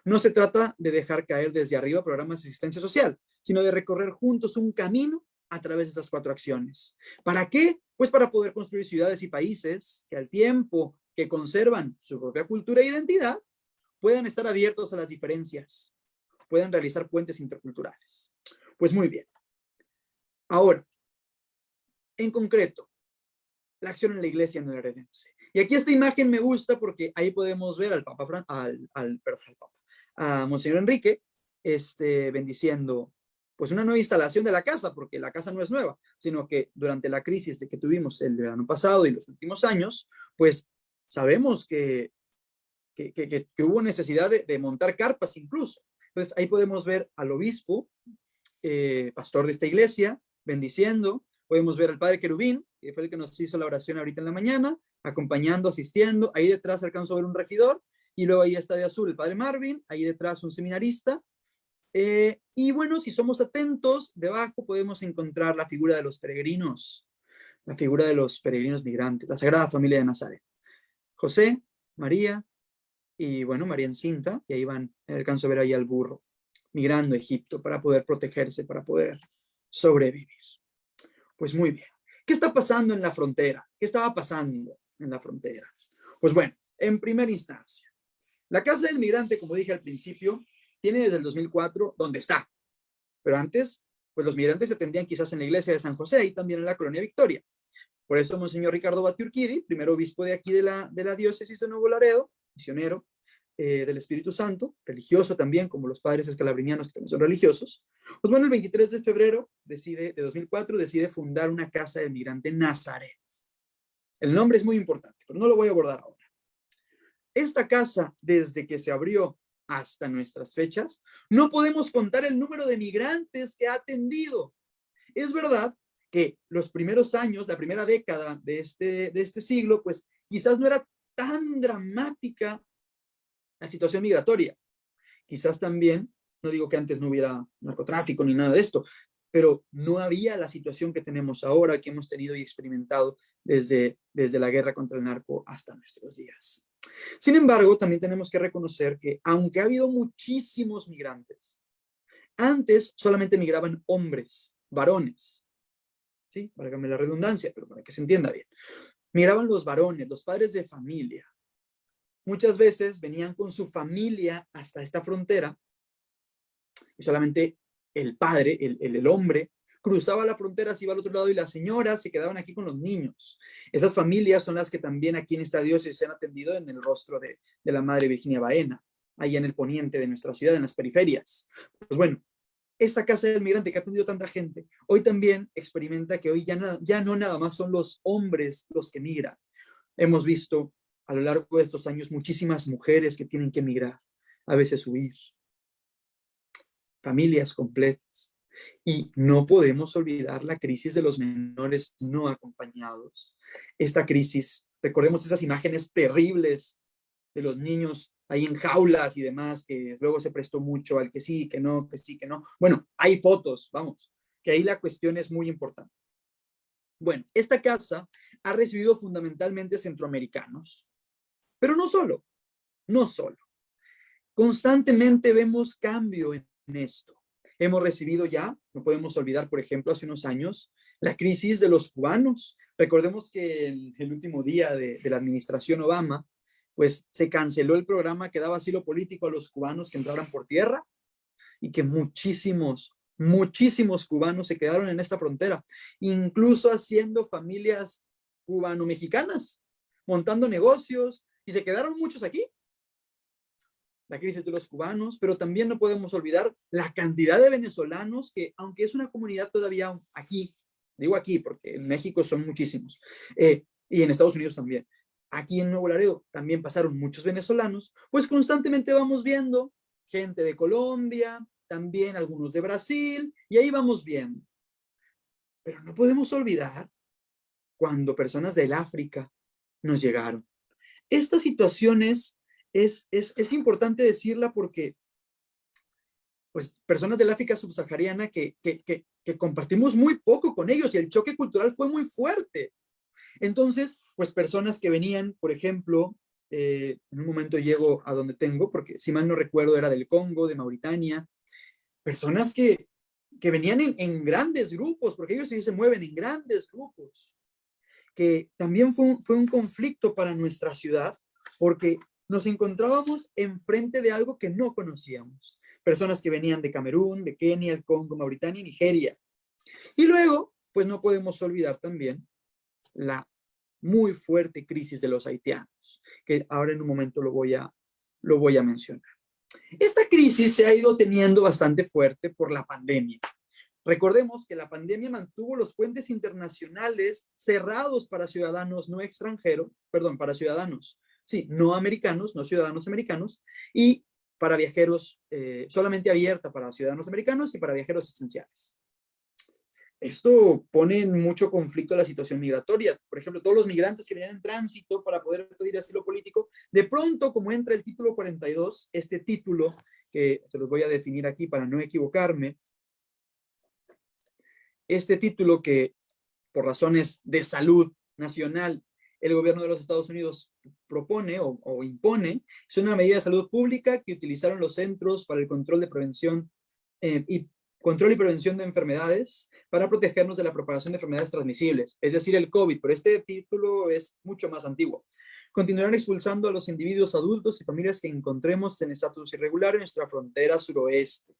No se trata de dejar caer desde arriba programas de asistencia social, sino de recorrer juntos un camino a través de estas 4 acciones. ¿Para qué? Pues para poder construir ciudades y países que al tiempo que conservan su propia cultura e identidad, puedan estar abiertos a las diferencias, puedan realizar puentes interculturales. Pues muy bien. Ahora, en concreto, la acción en la iglesia neoredense. Y aquí esta imagen me gusta porque ahí podemos ver a Monseñor Enrique bendiciendo pues una nueva instalación de la casa, porque la casa no es nueva, sino que durante la crisis que tuvimos el verano pasado y los últimos años, pues sabemos que hubo necesidad de montar carpas incluso. Entonces ahí podemos ver al obispo, pastor de esta iglesia, bendiciendo. Podemos ver al padre Querubín, que fue el que nos hizo la oración ahorita en la mañana, acompañando, asistiendo. Ahí detrás alcanzo a ver un regidor, y luego ahí está de azul el padre Marvin, ahí detrás un seminarista. Y bueno, si somos atentos, debajo podemos encontrar la figura de los peregrinos, la figura de los peregrinos migrantes, la Sagrada Familia de Nazaret. José, María, y bueno, María encinta, y ahí van, alcanzo a ver ahí al burro, migrando a Egipto para poder protegerse, para poder sobrevivir. Pues muy bien. ¿Qué está pasando en la frontera? ¿Qué estaba pasando? en la frontera. Pues bueno, en primera instancia, la Casa del Migrante, como dije al principio, tiene desde el 2004 donde está. Pero antes, pues los migrantes se atendían quizás en la iglesia de San José y también en la Colonia Victoria. Por eso Monseñor Ricardo Batiurquidi, primer obispo de aquí de la diócesis de Nuevo Laredo, misionero del Espíritu Santo, religioso también, como los padres escalabrinianos que también son religiosos, pues bueno, el 23 de febrero de 2004 decide fundar una casa del migrante en Nazaret. El nombre es muy importante, pero no lo voy a abordar ahora. Esta casa, desde que se abrió hasta nuestras fechas, no podemos contar el número de migrantes que ha atendido. Es verdad que los primeros años, la primera década de este siglo, pues quizás no era tan dramática la situación migratoria. Quizás también, no digo que antes no hubiera narcotráfico ni nada de esto, pero no había la situación que tenemos ahora, que hemos tenido y experimentado desde la guerra contra el narco hasta nuestros días. Sin embargo, también tenemos que reconocer que aunque ha habido muchísimos migrantes, antes solamente migraban hombres, varones, ¿sí? Válgame la redundancia, pero para que se entienda bien. Migraban los varones, los padres de familia. Muchas veces venían con su familia hasta esta frontera y solamente el padre, el hombre, cruzaba la frontera, se iba al otro lado y las señoras se quedaban aquí con los niños. Esas familias son las que también aquí en esta diócesis se han atendido en el rostro de la Madre Virginia Baena, ahí en el poniente de nuestra ciudad, en las periferias. Pues bueno, esta casa del migrante que ha atendido tanta gente, hoy también experimenta que hoy ya no nada más son los hombres los que migran. Hemos visto a lo largo de estos años muchísimas mujeres que tienen que migrar, a veces huir, familias completas. Y no podemos olvidar la crisis de los menores no acompañados. Esta crisis, recordemos esas imágenes terribles de los niños ahí en jaulas y demás, que luego se prestó mucho al que sí, que no, que sí, que no. Bueno, hay fotos, vamos, que ahí la cuestión es muy importante. Bueno, esta casa ha recibido fundamentalmente centroamericanos, pero no solo. Constantemente vemos cambio en esto. Hemos recibido ya, no podemos olvidar, por ejemplo, hace unos años, la crisis de los cubanos. Recordemos que el último día de la administración Obama, pues se canceló el programa que daba asilo político a los cubanos que entraran por tierra y que muchísimos cubanos se quedaron en esta frontera, incluso haciendo familias cubano-mexicanas, montando negocios, y se quedaron muchos aquí. La crisis de los cubanos, pero también no podemos olvidar la cantidad de venezolanos que, aunque es una comunidad todavía aquí, digo aquí porque en México son muchísimos, y en Estados Unidos también, aquí en Nuevo Laredo también pasaron muchos venezolanos, pues constantemente vamos viendo gente de Colombia, también algunos de Brasil, y ahí vamos viendo. Pero no podemos olvidar cuando personas del África nos llegaron. Esta situación es importante decirla porque pues personas del África subsahariana que compartimos muy poco con ellos y el choque cultural fue muy fuerte. Entonces, pues personas que venían, por ejemplo, en un momento llego a donde tengo, porque si mal no recuerdo era del Congo, de Mauritania, personas que venían en grandes grupos, porque ellos sí se mueven en grandes grupos, que también fue un conflicto para nuestra ciudad, porque nos encontrábamos enfrente de algo que no conocíamos. Personas que venían de Camerún, de Kenia, el Congo, Mauritania y Nigeria. Y luego, pues no podemos olvidar también la muy fuerte crisis de los haitianos, que ahora en un momento lo voy a mencionar. Esta crisis se ha ido teniendo bastante fuerte por la pandemia. Recordemos que la pandemia mantuvo los puentes internacionales cerrados para ciudadanos no extranjeros, perdón, para ciudadanos, sí, no americanos, no ciudadanos americanos, y para viajeros, solamente abierta para ciudadanos americanos y para viajeros esenciales. Esto pone en mucho conflicto la situación migratoria. Por ejemplo, todos los migrantes que venían en tránsito para poder pedir asilo político, de pronto, como entra el título 42, este título, que se los voy a definir aquí para no equivocarme, este título que por razones de salud nacional el gobierno de los Estados Unidos propone o impone, es una medida de salud pública que utilizaron los Centros para el Control de Prevención y control y prevención de enfermedades para protegernos de la propagación de enfermedades transmisibles, es decir, el COVID, pero este título es mucho más antiguo. Continuarán expulsando a los individuos adultos y familias que encontremos en estatus irregular en nuestra frontera suroeste.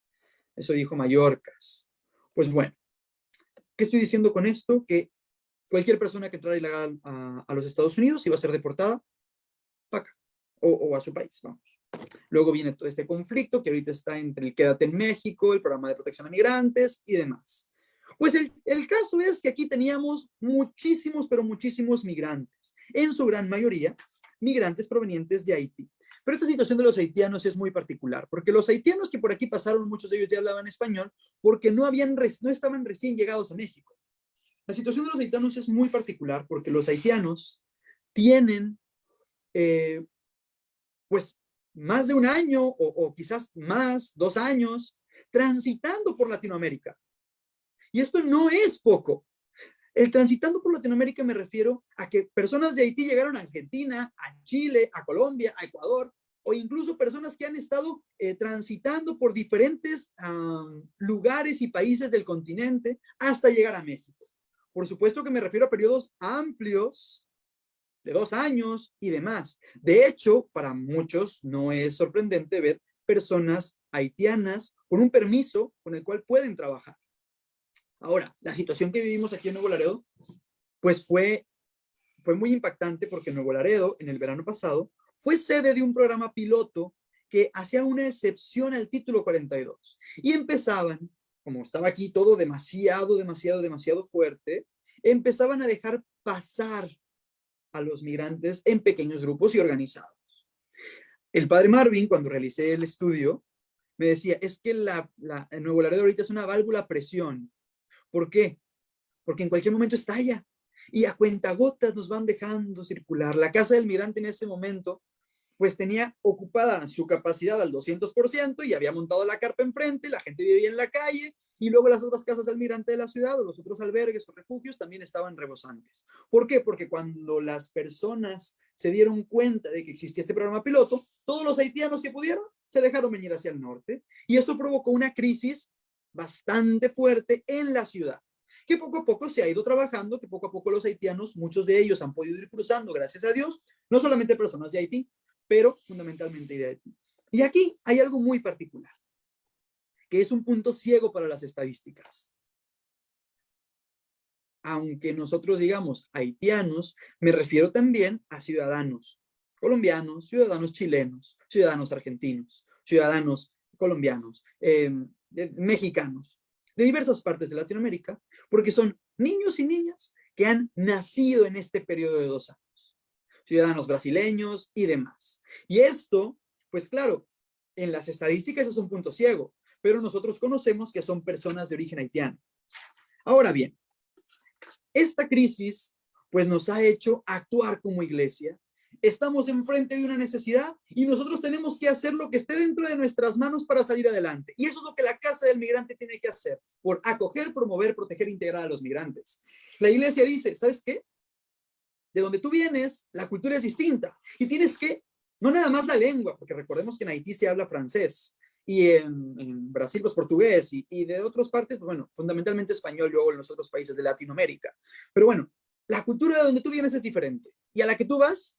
Eso dijo Mayorkas. Pues bueno, ¿qué estoy diciendo con esto? Que cualquier persona que entrara ilegal a los Estados Unidos iba a ser deportada para acá, o a su país, vamos. Luego viene todo este conflicto que ahorita está entre el Quédate en México, el programa de protección a migrantes y demás. Pues el caso es que aquí teníamos muchísimos, pero muchísimos migrantes, en su gran mayoría migrantes provenientes de Haití. Pero esta situación de los haitianos es muy particular, porque los haitianos que por aquí pasaron, muchos de ellos ya hablaban español, porque no estaban recién llegados a México. La situación de los haitianos es muy particular, porque los haitianos tienen, pues, más de un año o quizás más, 2 años, transitando por Latinoamérica. Y esto no es poco. El transitando por Latinoamérica me refiero a que personas de Haití llegaron a Argentina, a Chile, a Colombia, a Ecuador, o incluso personas que han estado transitando por diferentes lugares y países del continente hasta llegar a México. Por supuesto que me refiero a periodos amplios de 2 años y demás. De hecho, para muchos no es sorprendente ver personas haitianas con un permiso con el cual pueden trabajar. Ahora, la situación que vivimos aquí en Nuevo Laredo, pues fue muy impactante porque Nuevo Laredo, en el verano pasado, fue sede de un programa piloto que hacía una excepción al título 42. Y empezaban, como estaba aquí todo demasiado fuerte, empezaban a dejar pasar a los migrantes en pequeños grupos y organizados. El padre Marvin, cuando realicé el estudio, me decía, es que en Nuevo Laredo ahorita es una válvula a presión. ¿Por qué? Porque en cualquier momento estalla y a cuentagotas nos van dejando circular. La casa del migrante en ese momento pues tenía ocupada su capacidad al 200% y había montado la carpa enfrente, la gente vivía en la calle y luego las otras casas del migrante de la ciudad o los otros albergues o refugios también estaban rebosantes. ¿Por qué? Porque cuando las personas se dieron cuenta de que existía este programa piloto, todos los haitianos que pudieron se dejaron venir hacia el norte y eso provocó una crisis bastante fuerte en la ciudad, que poco a poco se ha ido trabajando, que poco a poco los haitianos, muchos de ellos han podido ir cruzando, gracias a Dios, no solamente personas de Haití, pero fundamentalmente de Haití. Y aquí hay algo muy particular, que es un punto ciego para las estadísticas. Aunque nosotros digamos haitianos, me refiero también a ciudadanos colombianos, ciudadanos chilenos, ciudadanos argentinos, ciudadanos colombianos, mexicanos, de diversas partes de Latinoamérica, porque son niños y niñas que han nacido en este periodo de 2 años, ciudadanos brasileños y demás. Y esto, pues claro, en las estadísticas es un punto ciego, pero nosotros conocemos que son personas de origen haitiano. Ahora bien, esta crisis pues nos ha hecho actuar como iglesia. Estamos enfrente de una necesidad y nosotros tenemos que hacer lo que esté dentro de nuestras manos para salir adelante. Y eso es lo que la Casa del Migrante tiene que hacer, por acoger, promover, proteger e integrar a los migrantes. La iglesia dice, ¿sabes qué? De donde tú vienes, la cultura es distinta y tienes que, no nada más la lengua, porque recordemos que en Haití se habla francés y en Brasil pues portugués y de otras partes, pues, bueno, fundamentalmente español luego en los otros países de Latinoamérica. Pero bueno, la cultura de donde tú vienes es diferente y a la que tú vas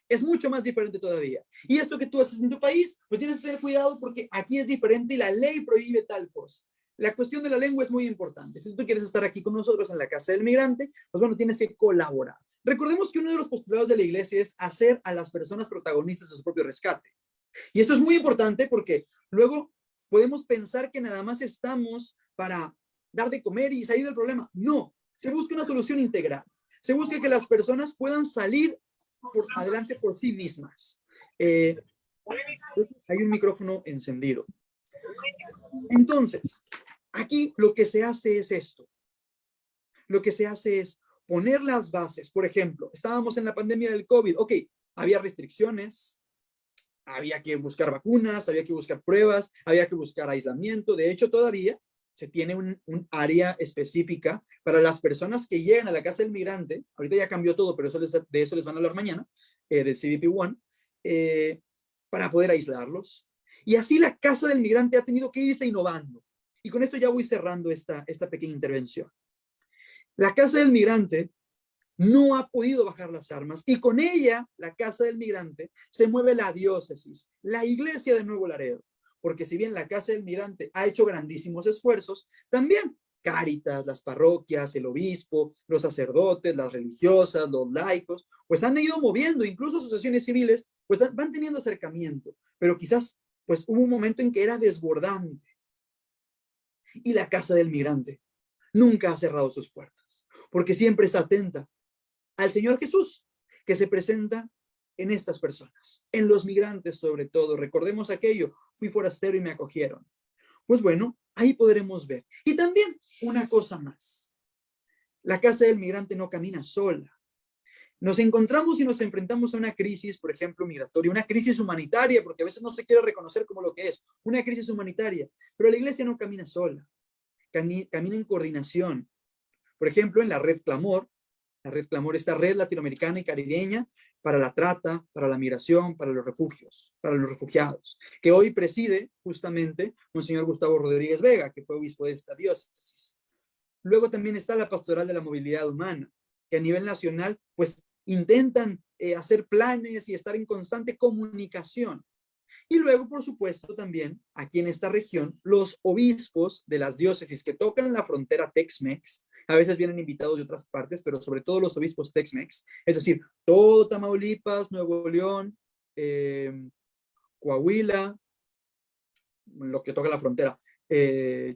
es mucho más diferente todavía. Y esto que tú haces en tu país, pues tienes que tener cuidado porque aquí es diferente y la ley prohíbe tal cosa. La cuestión de la lengua es muy importante. Si tú quieres estar aquí con nosotros en la Casa del Migrante, pues bueno, tienes que colaborar. Recordemos que uno de los postulados de la iglesia es hacer a las personas protagonistas de su propio rescate. Y esto es muy importante porque luego podemos pensar que nada más estamos para dar de comer y salir del problema. No, se busca una solución integral. Se busca que las personas puedan salir adelante por sí mismas. Hay un micrófono encendido. Entonces, aquí lo que se hace es esto. Lo que se hace es poner las bases. Por ejemplo, estábamos en la pandemia del COVID. Ok, había restricciones, había que buscar vacunas, había que buscar pruebas, había que buscar aislamiento. De hecho, todavía se tiene un área específica para las personas que llegan a la Casa del Migrante. Ahorita ya cambió todo, pero de eso les van a hablar mañana, del CBP-1, para poder aislarlos. Y así la Casa del Migrante ha tenido que irse innovando. Y con esto ya voy cerrando esta pequeña intervención. La Casa del Migrante no ha podido bajar las armas y con ella, la Casa del Migrante, se mueve la diócesis, la iglesia de Nuevo Laredo. Porque si bien la Casa del Migrante ha hecho grandísimos esfuerzos, también Cáritas, las parroquias, el obispo, los sacerdotes, las religiosas, los laicos, pues han ido moviendo, incluso asociaciones civiles, pues van teniendo acercamiento, pero quizás pues hubo un momento en que era desbordante. Y la Casa del Migrante nunca ha cerrado sus puertas, porque siempre está atenta al Señor Jesús, que se presenta en estas personas, en los migrantes sobre todo. Recordemos aquello, fui forastero y me acogieron. Pues bueno, ahí podremos ver. Y también una cosa más. La Casa del Migrante no camina sola. Nos encontramos y nos enfrentamos a una crisis, por ejemplo, migratoria, una crisis humanitaria, porque a veces no se quiere reconocer como lo que es, una crisis humanitaria. Pero la iglesia no camina sola, camina en coordinación. Por ejemplo, en la Red Clamor, esta red latinoamericana y caribeña para la trata, para la migración, para los refugios, para los refugiados, que hoy preside justamente Monseñor Gustavo Rodríguez Vega, que fue obispo de esta diócesis. Luego también está la Pastoral de la Movilidad Humana, que a nivel nacional, pues intentan hacer planes y estar en constante comunicación. Y luego, por supuesto, también aquí en esta región, los obispos de las diócesis que tocan la frontera Tex-Mex, a veces vienen invitados de otras partes, pero sobre todo los obispos Tex-Mex, es decir, todo Tamaulipas, Nuevo León, Coahuila, lo que toca la frontera,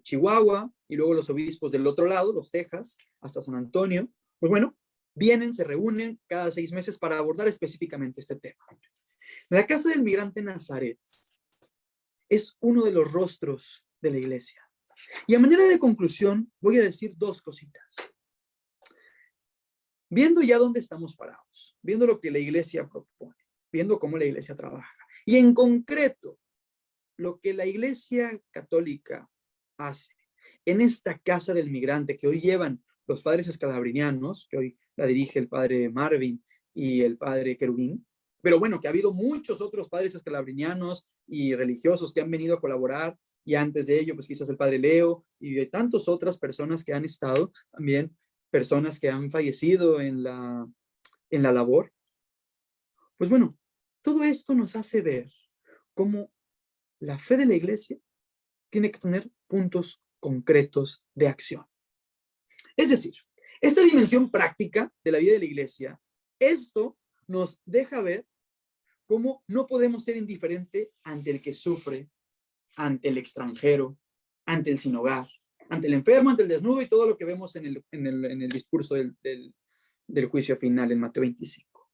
Chihuahua, y luego los obispos del otro lado, los Texas, hasta San Antonio, pues bueno, vienen, se reúnen cada 6 meses para abordar específicamente este tema. La Casa del Migrante Nazaret es uno de los rostros de la iglesia. Y a manera de conclusión, voy a decir 2 cositas. Viendo ya dónde estamos parados, viendo lo que la iglesia propone, viendo cómo la iglesia trabaja, y en concreto, lo que la iglesia católica hace en esta Casa del Migrante que hoy llevan los padres escalabrinianos, que hoy la dirige el padre Marvin y el padre Querubín, pero bueno, que ha habido muchos otros padres escalabrinianos y religiosos que han venido a colaborar, y antes de ello, pues quizás el padre Leo y de tantas otras personas que han estado, también personas que han fallecido en la labor. Pues bueno, todo esto nos hace ver cómo la fe de la iglesia tiene que tener puntos concretos de acción. Es decir, esta dimensión práctica de la vida de la iglesia, esto nos deja ver cómo no podemos ser indiferentes ante el que sufre, ante el extranjero, ante el sin hogar, ante el enfermo, ante el desnudo y todo lo que vemos en el discurso del juicio final en Mateo 25.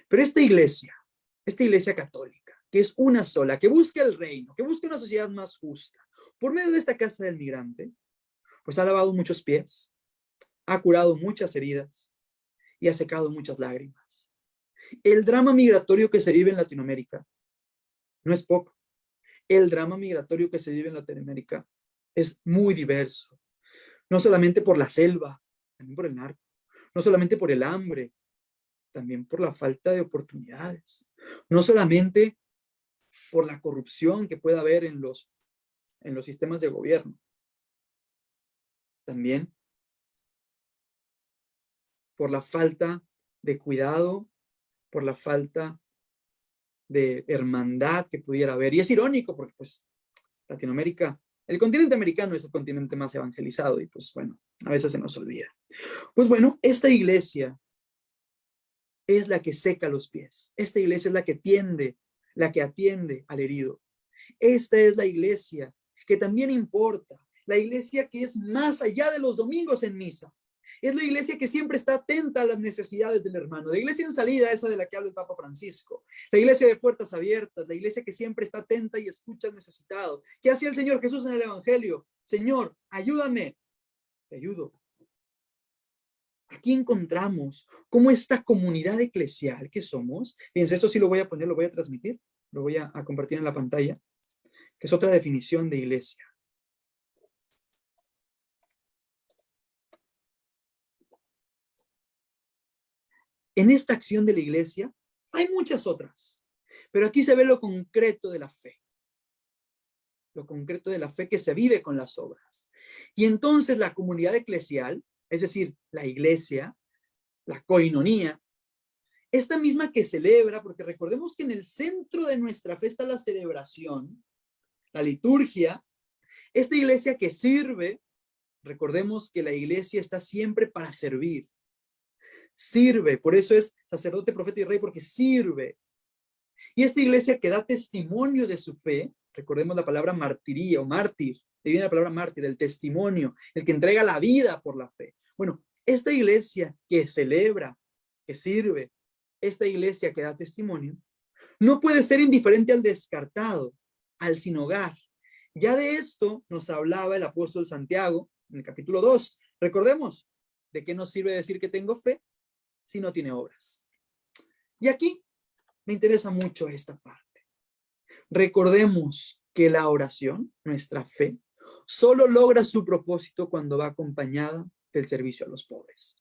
Pero esta iglesia católica, que es una sola, que busca el reino, que busca una sociedad más justa, por medio de esta Casa del Migrante, pues ha lavado muchos pies, ha curado muchas heridas y ha secado muchas lágrimas. El drama migratorio que se vive en Latinoamérica no es poco. El drama migratorio que se vive en Latinoamérica es muy diverso. No solamente por la selva, también por el narco. No solamente por el hambre, también por la falta de oportunidades. No solamente por la corrupción que pueda haber en los sistemas de gobierno. También por la falta de cuidado, por la falta de hermandad que pudiera haber. Y es irónico porque pues Latinoamérica, el continente americano es el continente más evangelizado y pues bueno, a veces se nos olvida. Pues bueno, esta iglesia es la que seca los pies. Esta iglesia es la que atiende al herido. Esta es la iglesia que también importa, la iglesia que es más allá de los domingos en misa. Es la iglesia que siempre está atenta a las necesidades del hermano. La iglesia en salida, esa de la que habla el Papa Francisco. La iglesia de puertas abiertas, la iglesia que siempre está atenta y escucha al necesitado. ¿Qué hacía el Señor Jesús en el Evangelio? Señor, ayúdame. Te ayudo. Aquí encontramos cómo esta comunidad eclesial que somos, fíjense, esto sí lo voy a poner, lo voy a transmitir, lo voy a compartir en la pantalla, que es otra definición de iglesia. En esta acción de la iglesia hay muchas otras, pero aquí se ve lo concreto de la fe. lo concreto de la fe que se vive con las obras. Y entonces la comunidad eclesial, es decir, la iglesia, la coinonía, esta misma que celebra, porque recordemos que en el centro de nuestra fe está la celebración, la liturgia, esta iglesia que sirve, recordemos que la iglesia está siempre para servir. Sirve, por eso es sacerdote, profeta y rey, porque sirve. Y esta iglesia que da testimonio de su fe, recordemos la palabra martiría o mártir, de viene la palabra mártir, el testimonio, el que entrega la vida por la fe. Bueno, esta iglesia que celebra, que sirve, esta iglesia que da testimonio, no puede ser indiferente al descartado, al sin hogar. Ya de esto nos hablaba el apóstol Santiago en el capítulo 2. Recordemos, ¿de qué nos sirve decir que tengo fe si no tiene obras? Y aquí me interesa mucho esta parte. Recordemos que la oración, nuestra fe, solo logra su propósito cuando va acompañada del servicio a los pobres.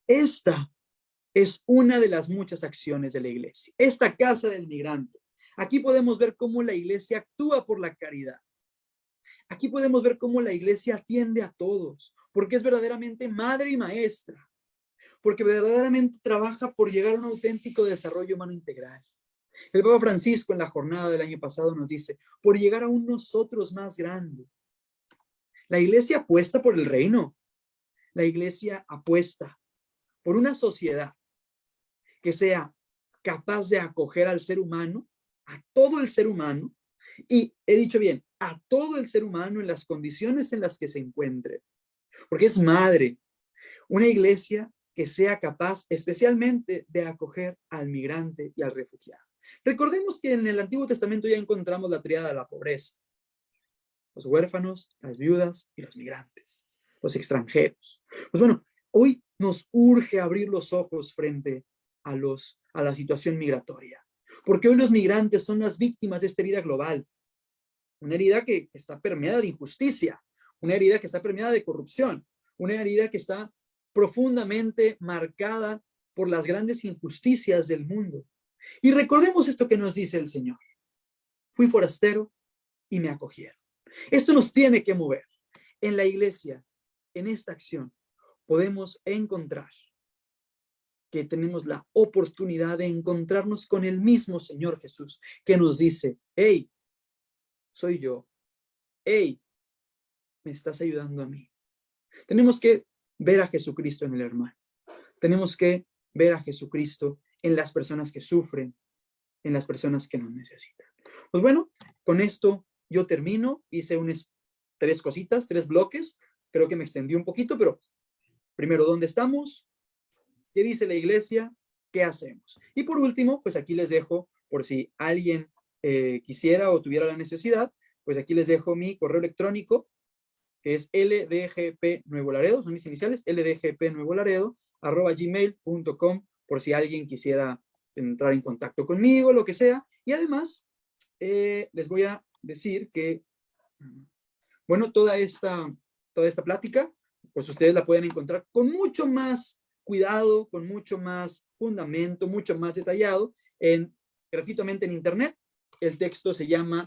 Esta es una de las muchas acciones de la iglesia. Esta casa del migrante. Aquí podemos ver cómo la iglesia actúa por la caridad. Aquí podemos ver cómo la iglesia atiende a todos, porque es verdaderamente madre y maestra, porque verdaderamente trabaja por llegar a un auténtico desarrollo humano integral. El Papa Francisco en la jornada del año pasado nos dice, por llegar a un nosotros más grande. La iglesia apuesta por el reino. La iglesia apuesta por una sociedad que sea capaz de acoger al ser humano, a todo el ser humano, y he dicho bien, a todo el ser humano en las condiciones en las que se encuentre, porque es madre, una iglesia que sea capaz especialmente de acoger al migrante y al refugiado. Recordemos que en el Antiguo Testamento ya encontramos la tríada de la pobreza, los huérfanos, las viudas y los migrantes, los extranjeros. Pues bueno, hoy nos urge abrir los ojos frente a la situación migratoria, porque hoy los migrantes son las víctimas de esta herida global, una herida que está permeada de injusticia, una herida que está permeada de corrupción, una herida que está profundamente marcada por las grandes injusticias del mundo. Y recordemos esto que nos dice el Señor. Fui forastero y me acogieron. Esto nos tiene que mover. En la iglesia, en esta acción, podemos encontrar que tenemos la oportunidad de encontrarnos con el mismo Señor Jesús, que nos dice, hey, soy yo. Hey, me estás ayudando a mí. Tenemos que ver a Jesucristo en el hermano. Tenemos que ver a Jesucristo en las personas que sufren, en las personas que nos necesitan. Pues bueno, con esto yo termino. Hice tres cositas, 3 bloques. Creo que me extendí un poquito, pero primero, ¿dónde estamos? ¿Qué dice la iglesia? ¿Qué hacemos? Y por último, pues aquí les dejo, por si alguien quisiera o tuviera la necesidad, pues aquí les dejo mi correo electrónico, que es ldgpnuevolaredo, son mis iniciales, ldgpnuevolaredo@gmail.com, por si alguien quisiera entrar en contacto conmigo, lo que sea. Y además, les voy a decir que, bueno, toda esta plática, pues ustedes la pueden encontrar con mucho más cuidado, con mucho más fundamento, mucho más detallado, gratuitamente en internet. El texto se llama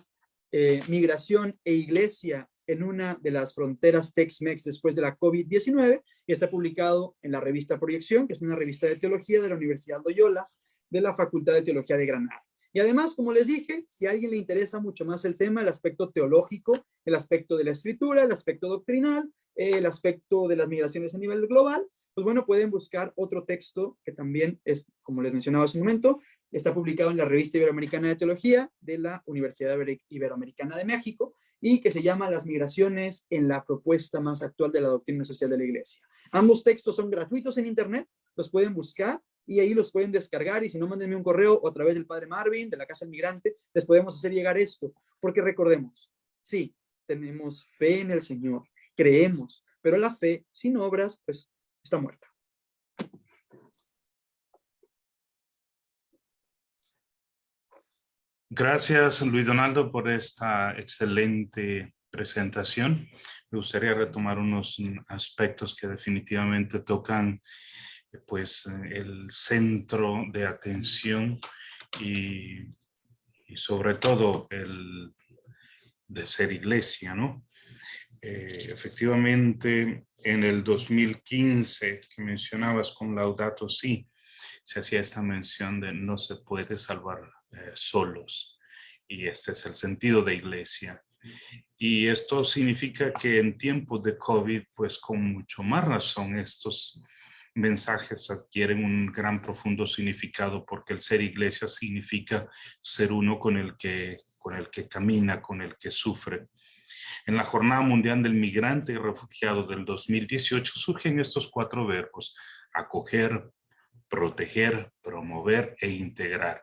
Migración e Iglesia en una de las fronteras Tex-Mex después de la COVID-19, y está publicado en la revista Proyección, que es una revista de teología de la Universidad Loyola, de la Facultad de Teología de Granada. Y además, como les dije, si a alguien le interesa mucho más el tema, el aspecto teológico, el aspecto de la escritura, el aspecto doctrinal, el aspecto de las migraciones a nivel global, pues bueno, pueden buscar otro texto que también es, como les mencionaba hace un momento, está publicado en la Revista Iberoamericana de Teología de la Universidad Iberoamericana de México, y que se llama Las migraciones en la propuesta más actual de la doctrina social de la Iglesia. Ambos textos son gratuitos en internet, los pueden buscar y ahí los pueden descargar, y si no, mándenme un correo o a través del Padre Marvin, de la Casa del Migrante, les podemos hacer llegar esto, porque recordemos, sí, tenemos fe en el Señor, creemos, pero la fe sin obras, pues, está muerta. Gracias, Luis Donaldo, por esta excelente presentación. Me gustaría retomar unos aspectos que definitivamente tocan, pues, el centro de atención y sobre todo de ser iglesia, ¿no? Efectivamente, en el 2015 que mencionabas con Laudato Si, se hacía esta mención de no se puede salvar solos. Y este es el sentido de iglesia. Y esto significa que en tiempos de COVID, pues con mucho más razón, estos mensajes adquieren un gran profundo significado, porque el ser iglesia significa ser uno con el que camina, con el que sufre. En la Jornada Mundial del Migrante y Refugiado del 2018 surgen estos 4 verbos: acoger, proteger, promover e integrar.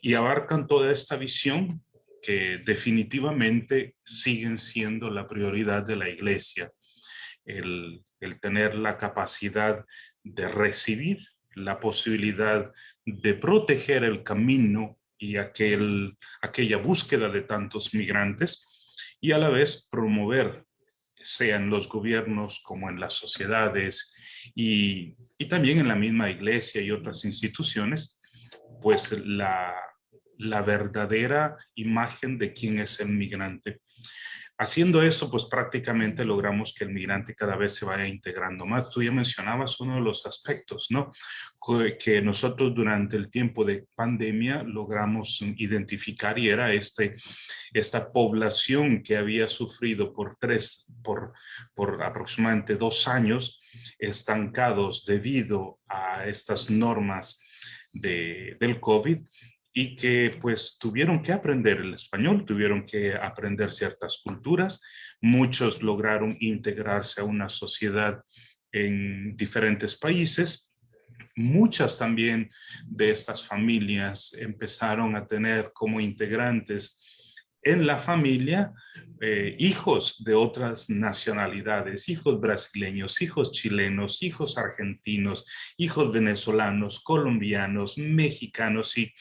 Y abarcan toda esta visión que definitivamente siguen siendo la prioridad de la iglesia. El tener la capacidad de recibir, la posibilidad de proteger el camino y aquella búsqueda de tantos migrantes, y a la vez promover, sea en los gobiernos como en las sociedades y también en la misma iglesia y otras instituciones, pues la verdadera imagen de quién es el migrante. Haciendo eso, pues prácticamente logramos que el migrante cada vez se vaya integrando más. Tú ya mencionabas uno de los aspectos, ¿no? Que nosotros durante el tiempo de pandemia logramos identificar, y era esta población que había sufrido por aproximadamente 2 años estancados debido a estas normas del COVID, y que pues tuvieron que aprender el español, tuvieron que aprender ciertas culturas. Muchos lograron integrarse a una sociedad en diferentes países. Muchas también de estas familias empezaron a tener como integrantes en la familia hijos de otras nacionalidades, hijos brasileños, hijos chilenos, hijos argentinos, hijos venezolanos, colombianos, mexicanos y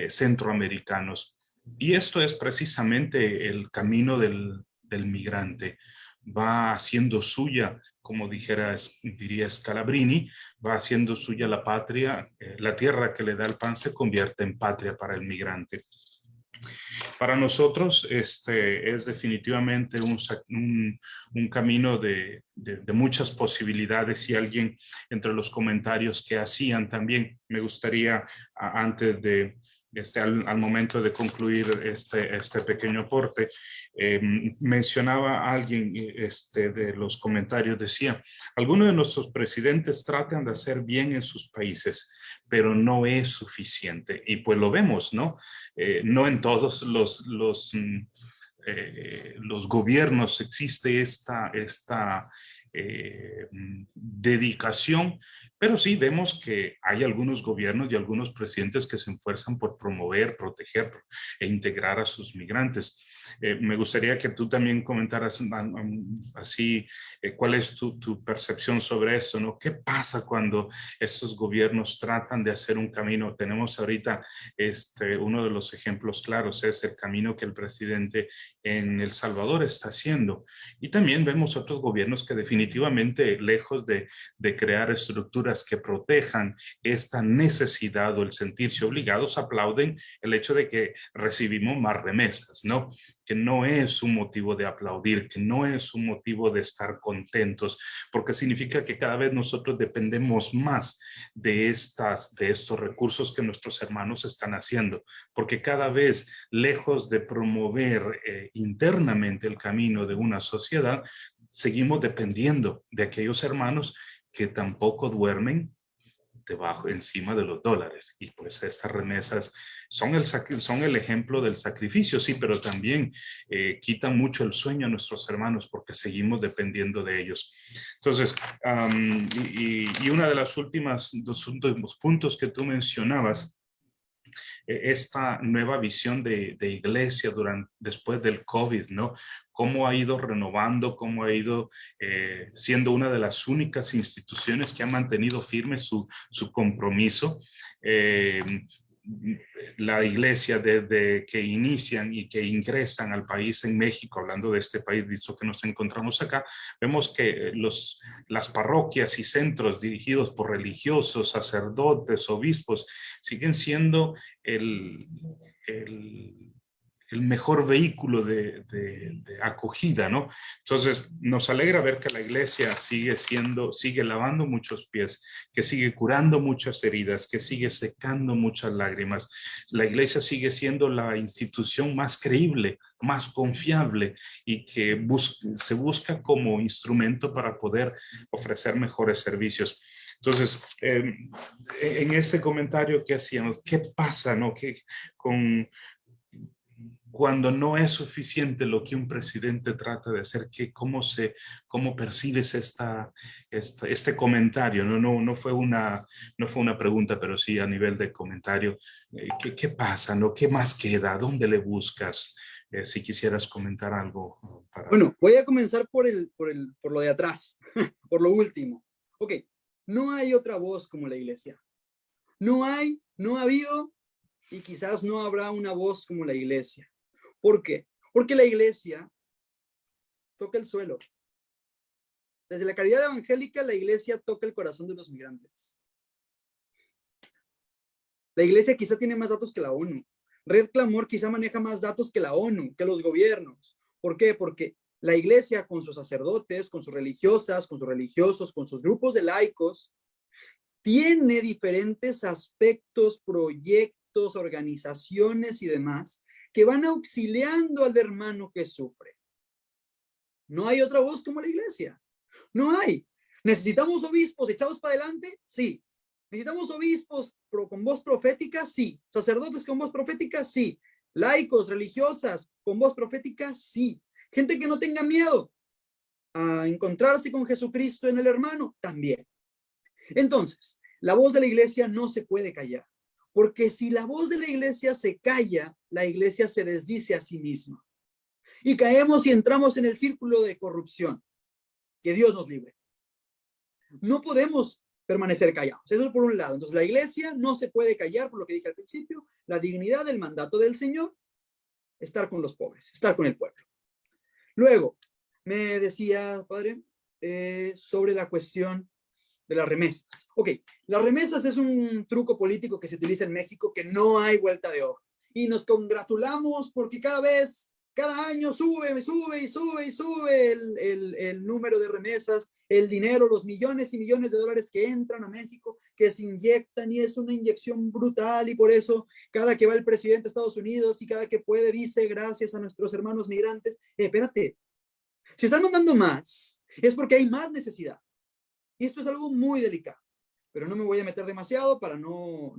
centroamericanos. Y esto es precisamente el camino del migrante. Va haciendo suya, como diría Scalabrini, va haciendo suya la patria, la tierra que le da el pan se convierte en patria para el migrante. Para nosotros este es definitivamente un camino de muchas posibilidades, y alguien entre los comentarios que hacían también, me gustaría antes de al momento de concluir este pequeño aporte, mencionaba a alguien de los comentarios, decía: algunos de nuestros presidentes tratan de hacer bien en sus países, pero no es suficiente. Y pues lo vemos, ¿no? No en todos los gobiernos existe esta dedicación, pero sí vemos que hay algunos gobiernos y algunos presidentes que se esfuerzan por promover, proteger e integrar a sus migrantes. Me gustaría que tú también comentaras así cuál es tu percepción sobre esto, ¿no? ¿Qué pasa cuando estos gobiernos tratan de hacer un camino? Tenemos ahorita uno de los ejemplos claros es el camino que el presidente en El Salvador está haciendo. Y también vemos otros gobiernos que definitivamente, lejos de crear estructuras que protejan esta necesidad o el sentirse obligados, aplauden el hecho de que recibimos más remesas, ¿no? Que no es un motivo de aplaudir, que no es un motivo de estar contentos, porque significa que cada vez nosotros dependemos más de estos recursos que nuestros hermanos están haciendo, porque cada vez, lejos de promover internamente el camino de una sociedad, seguimos dependiendo de aquellos hermanos que tampoco duermen encima de los dólares. Y pues estas remesas son el ejemplo del sacrificio, sí, pero también quitan mucho el sueño a nuestros hermanos porque seguimos dependiendo de ellos. Entonces, y una de las últimos puntos que tú mencionabas, esta nueva visión de iglesia después del COVID, ¿no? Cómo ha ido renovando, cómo ha ido siendo una de las únicas instituciones que ha mantenido firme su compromiso. La iglesia desde que inician y que ingresan al país en México, hablando de este país, visto que nos encontramos acá, vemos que las parroquias y centros dirigidos por religiosos, sacerdotes, obispos, siguen siendo el mejor vehículo de acogida, ¿no? Entonces, nos alegra ver que la iglesia sigue lavando muchos pies, que sigue curando muchas heridas, que sigue secando muchas lágrimas. La iglesia sigue siendo la institución más creíble, más confiable y que se busca como instrumento para poder ofrecer mejores servicios. Entonces, en ese comentario que hacíamos, ¿qué pasa, no? Cuando no es suficiente lo que un presidente trata de hacer, ¿cómo percibes este comentario? No fue una pregunta, pero sí a nivel de comentario. ¿Qué pasa, no? ¿Qué más queda? ¿Dónde le buscas? Si quisieras comentar algo. Bueno, voy a comenzar por lo de atrás, por lo último. Ok, no hay otra voz como la iglesia. No ha habido y quizás no habrá una voz como la iglesia. ¿Por qué? Porque la iglesia toca el suelo. Desde la caridad evangélica, la iglesia toca el corazón de los migrantes. La iglesia quizá tiene más datos que la ONU. Red Clamor quizá maneja más datos que la ONU, que los gobiernos. ¿Por qué? Porque la iglesia con sus sacerdotes, con sus religiosas, con sus religiosos, con sus grupos de laicos, tiene diferentes aspectos, proyectos, organizaciones y demás que van auxiliando al hermano que sufre. No hay otra voz como la iglesia. No hay. ¿Necesitamos obispos echados para adelante? Sí. ¿Necesitamos obispos con voz profética? Sí. ¿Sacerdotes con voz profética? Sí. ¿Laicos, religiosas con voz profética? Sí. ¿Gente que no tenga miedo a encontrarse con Jesucristo en el hermano? También. Entonces, la voz de la iglesia no se puede callar. Porque si la voz de la iglesia se calla, la iglesia se desdice a sí misma. Y caemos y entramos en el círculo de corrupción. Que Dios nos libre. No podemos permanecer callados. Eso es por un lado. Entonces, la iglesia no se puede callar, por lo que dije al principio, la dignidad del mandato del Señor, estar con los pobres, estar con el pueblo. Luego, me decía, padre, sobre la cuestión de las remesas. Ok, las remesas es un truco político que se utiliza en México que no hay vuelta de hoja. Y nos congratulamos porque cada año sube el número de remesas, el dinero, los millones y millones de dólares que entran a México, que se inyectan y es una inyección brutal y por eso cada que va el presidente de Estados Unidos y cada que puede dice gracias a nuestros hermanos migrantes, espérate, si están mandando más es porque hay más necesidad. Y esto es algo muy delicado, pero no me voy a meter demasiado para no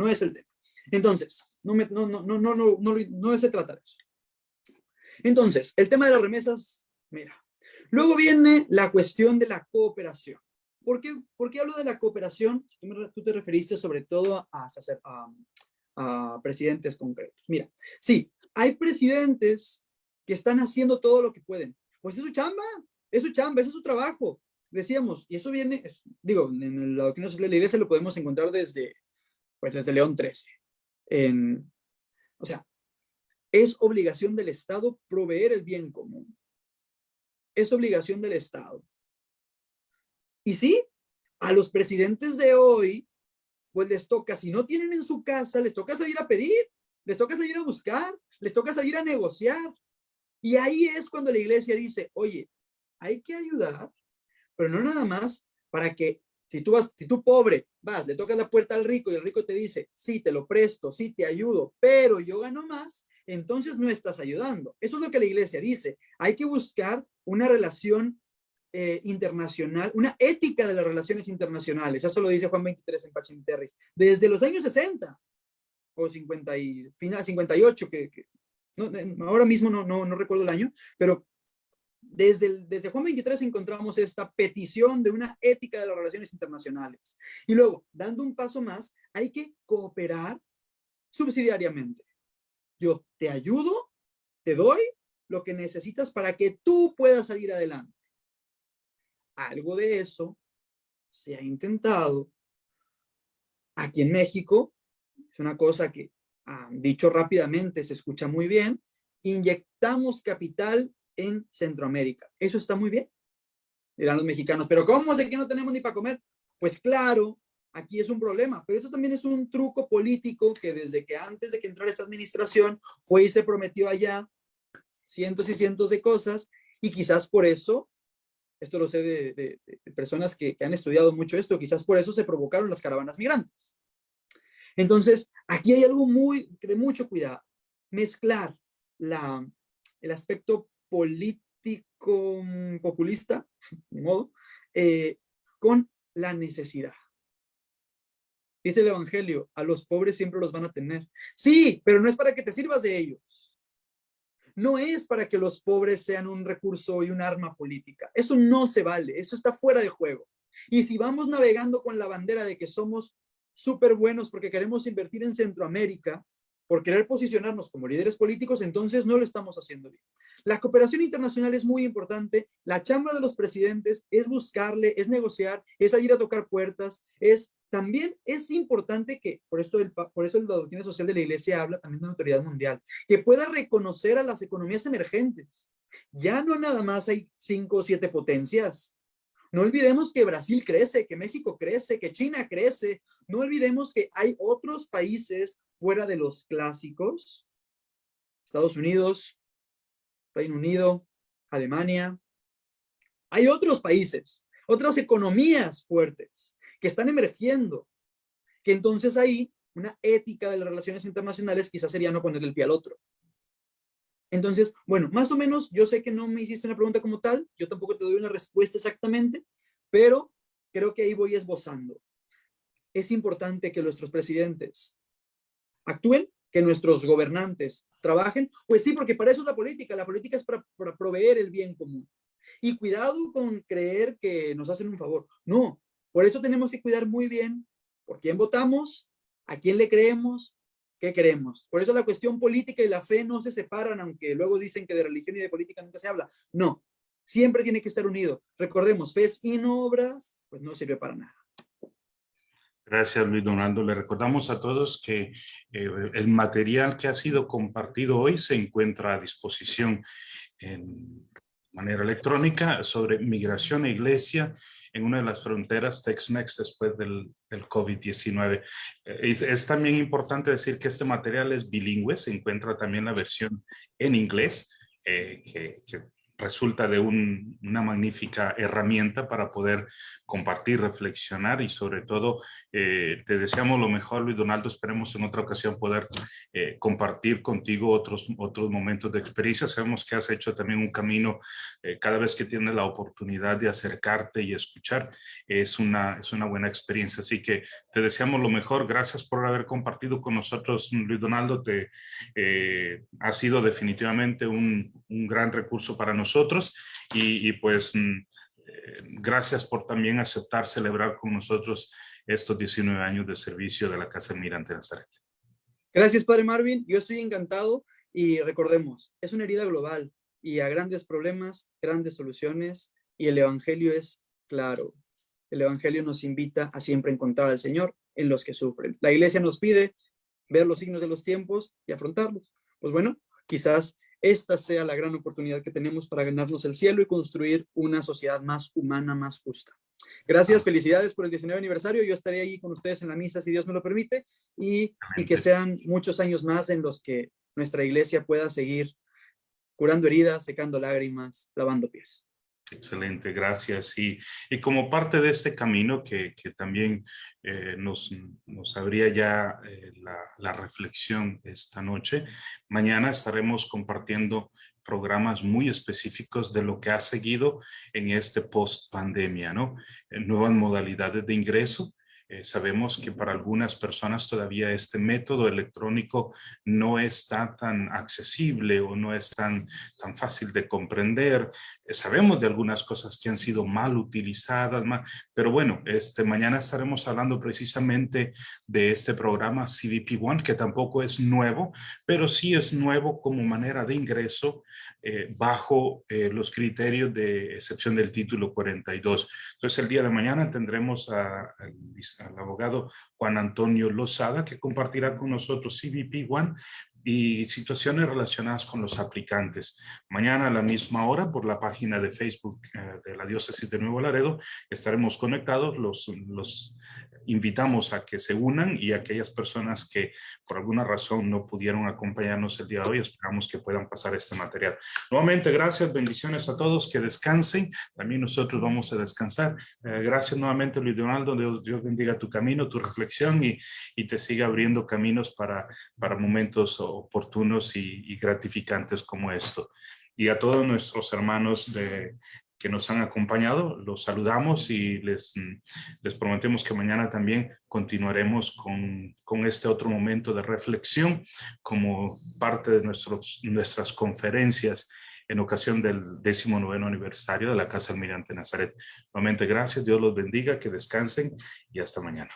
es el tema. Entonces, no se trata de eso. Entonces, el tema de las remesas, mira. Luego viene la cuestión de la cooperación. ¿Por qué hablo de la cooperación? Tú te referiste sobre todo a presidentes concretos. Mira, sí, hay presidentes que están haciendo todo lo que pueden. Pues es su chamba, ese es su trabajo. Decíamos, y eso viene, en la doctrina social de la iglesia lo podemos encontrar desde León XIII. O sea, es obligación del Estado proveer el bien común. Es obligación del Estado. Y sí, a los presidentes de hoy, pues les toca, si no tienen en su casa, les toca salir a pedir, les toca salir a buscar, les toca salir a negociar. Y ahí es cuando la iglesia dice, oye, hay que ayudar, pero no nada más para que si tú pobre vas, le tocas la puerta al rico y el rico te dice, sí, te lo presto, sí, te ayudo, pero yo gano más, entonces no estás ayudando. Eso es lo que la iglesia dice. Hay que buscar una relación internacional, una ética de las relaciones internacionales. Eso lo dice Juan 23 en Pacem Terris. Desde los años 60 o 58, ahora mismo no recuerdo el año, pero desde Juan 23 encontramos esta petición de una ética de las relaciones internacionales. Y luego, dando un paso más, hay que cooperar subsidiariamente. Yo te ayudo, te doy lo que necesitas para que tú puedas salir adelante. Algo de eso se ha intentado aquí en México. Es una cosa que, dicho rápidamente, se escucha muy bien. Inyectamos capital en Centroamérica. Eso está muy bien, dirán los mexicanos, pero ¿cómo sé que no tenemos ni para comer? Pues claro, aquí es un problema, pero eso también es un truco político que desde que antes de que entrara esta administración fue y se prometió allá cientos y cientos de cosas, y quizás por eso, esto lo sé de personas que han estudiado mucho esto, quizás por eso se provocaron las caravanas migrantes. Entonces, aquí hay algo de mucho cuidado. Mezclar el aspecto político populista, de modo, con la necesidad. Dice el Evangelio, a los pobres siempre los van a tener. Sí, pero no es para que te sirvas de ellos. No es para que los pobres sean un recurso y un arma política. Eso no se vale, eso está fuera de juego. Y si vamos navegando con la bandera de que somos súper buenos porque queremos invertir en Centroamérica, por querer posicionarnos como líderes políticos, entonces no lo estamos haciendo bien. La cooperación internacional es muy importante. La chamba de los presidentes es buscarle, es negociar, es salir a tocar puertas, también es importante que, por eso la doctrina social de la Iglesia habla también de una autoridad mundial, que pueda reconocer a las economías emergentes. Ya no nada más hay 5 o 7 potencias. No olvidemos que Brasil crece, que México crece, que China crece. No olvidemos que hay otros países fuera de los clásicos. Estados Unidos, Reino Unido, Alemania. Hay otros países, otras economías fuertes que están emergiendo, que entonces ahí una ética de las relaciones internacionales quizás sería no ponerle el pie al otro. Entonces, bueno, más o menos, yo sé que no me hiciste una pregunta como tal, yo tampoco te doy una respuesta exactamente, pero creo que ahí voy esbozando. Es importante que nuestros presidentes actúen, que nuestros gobernantes trabajen, pues sí, porque para eso es la política es para proveer el bien común. Y cuidado con creer que nos hacen un favor. No, por eso tenemos que cuidar muy bien por quién votamos, a quién le creemos, qué queremos. Por eso la cuestión política y la fe no se separan, aunque luego dicen que de religión y de política nunca se habla. No, siempre tiene que estar unido. Recordemos, fe sin obras, pues no sirve para nada. Gracias, Luis Donaldo. Le recordamos a todos que el material que ha sido compartido hoy se encuentra a disposición en manera electrónica sobre migración e iglesia en una de las fronteras Tex-Mex después del COVID-19. Es también importante decir que este material es bilingüe, se encuentra también la versión en inglés, que resulta de una magnífica herramienta para poder compartir, reflexionar y sobre todo te deseamos lo mejor, Luis Donaldo. Esperemos en otra ocasión poder compartir contigo otros momentos de experiencia. Sabemos que has hecho también un camino cada vez que tienes la oportunidad de acercarte y escuchar. Es una buena experiencia, así que te deseamos lo mejor. Gracias por haber compartido con nosotros, Luis Donaldo. Ha sido definitivamente un gran recurso para nosotros y pues gracias por también aceptar celebrar con nosotros estos 19 años de servicio de la Casa Migrante Nazaret. Gracias, Padre Marvin. Yo estoy encantado y recordemos, es una herida global y a grandes problemas, grandes soluciones, y el Evangelio es claro. El Evangelio nos invita a siempre encontrar al Señor en los que sufren. La Iglesia nos pide ver los signos de los tiempos y afrontarlos. Pues bueno, quizás esta sea la gran oportunidad que tenemos para ganarnos el cielo y construir una sociedad más humana, más justa. Gracias, felicidades por el 19 aniversario. Yo estaré ahí con ustedes en la misa, si Dios me lo permite, y que sean muchos años más en los que nuestra iglesia pueda seguir curando heridas, secando lágrimas, lavando pies. Excelente, gracias. Y como parte de este camino que también nos abría ya la reflexión esta noche, mañana estaremos compartiendo programas muy específicos de lo que ha seguido en este post-pandemia, ¿no? Nuevas modalidades de ingreso. Sabemos que para algunas personas todavía este método electrónico no está tan accesible o no es tan fácil de comprender. Sabemos de algunas cosas que han sido mal utilizadas, pero bueno, mañana estaremos hablando precisamente de este programa CBP One, que tampoco es nuevo, pero sí es nuevo como manera de ingreso bajo los criterios de excepción del título 42. Entonces, el día de mañana tendremos al abogado Juan Antonio Lozada, que compartirá con nosotros CBP One y situaciones relacionadas con los aplicantes. Mañana a la misma hora, por la página de Facebook de la Diócesis de Nuevo Laredo, estaremos conectados los invitamos a que se unan y a aquellas personas que por alguna razón no pudieron acompañarnos el día de hoy, esperamos que puedan pasar este material. Nuevamente, gracias, bendiciones a todos, que descansen, también nosotros vamos a descansar. Gracias nuevamente, Luis Donaldo, Dios bendiga tu camino, tu reflexión y te siga abriendo caminos para momentos oportunos y gratificantes como esto. Y a todos nuestros hermanos que nos han acompañado, los saludamos y les prometemos que mañana también continuaremos con este otro momento de reflexión como parte de nuestras conferencias en ocasión del 19º aniversario de la Casa Almirante Nazaret. Nuevamente, gracias, Dios los bendiga, que descansen y hasta mañana.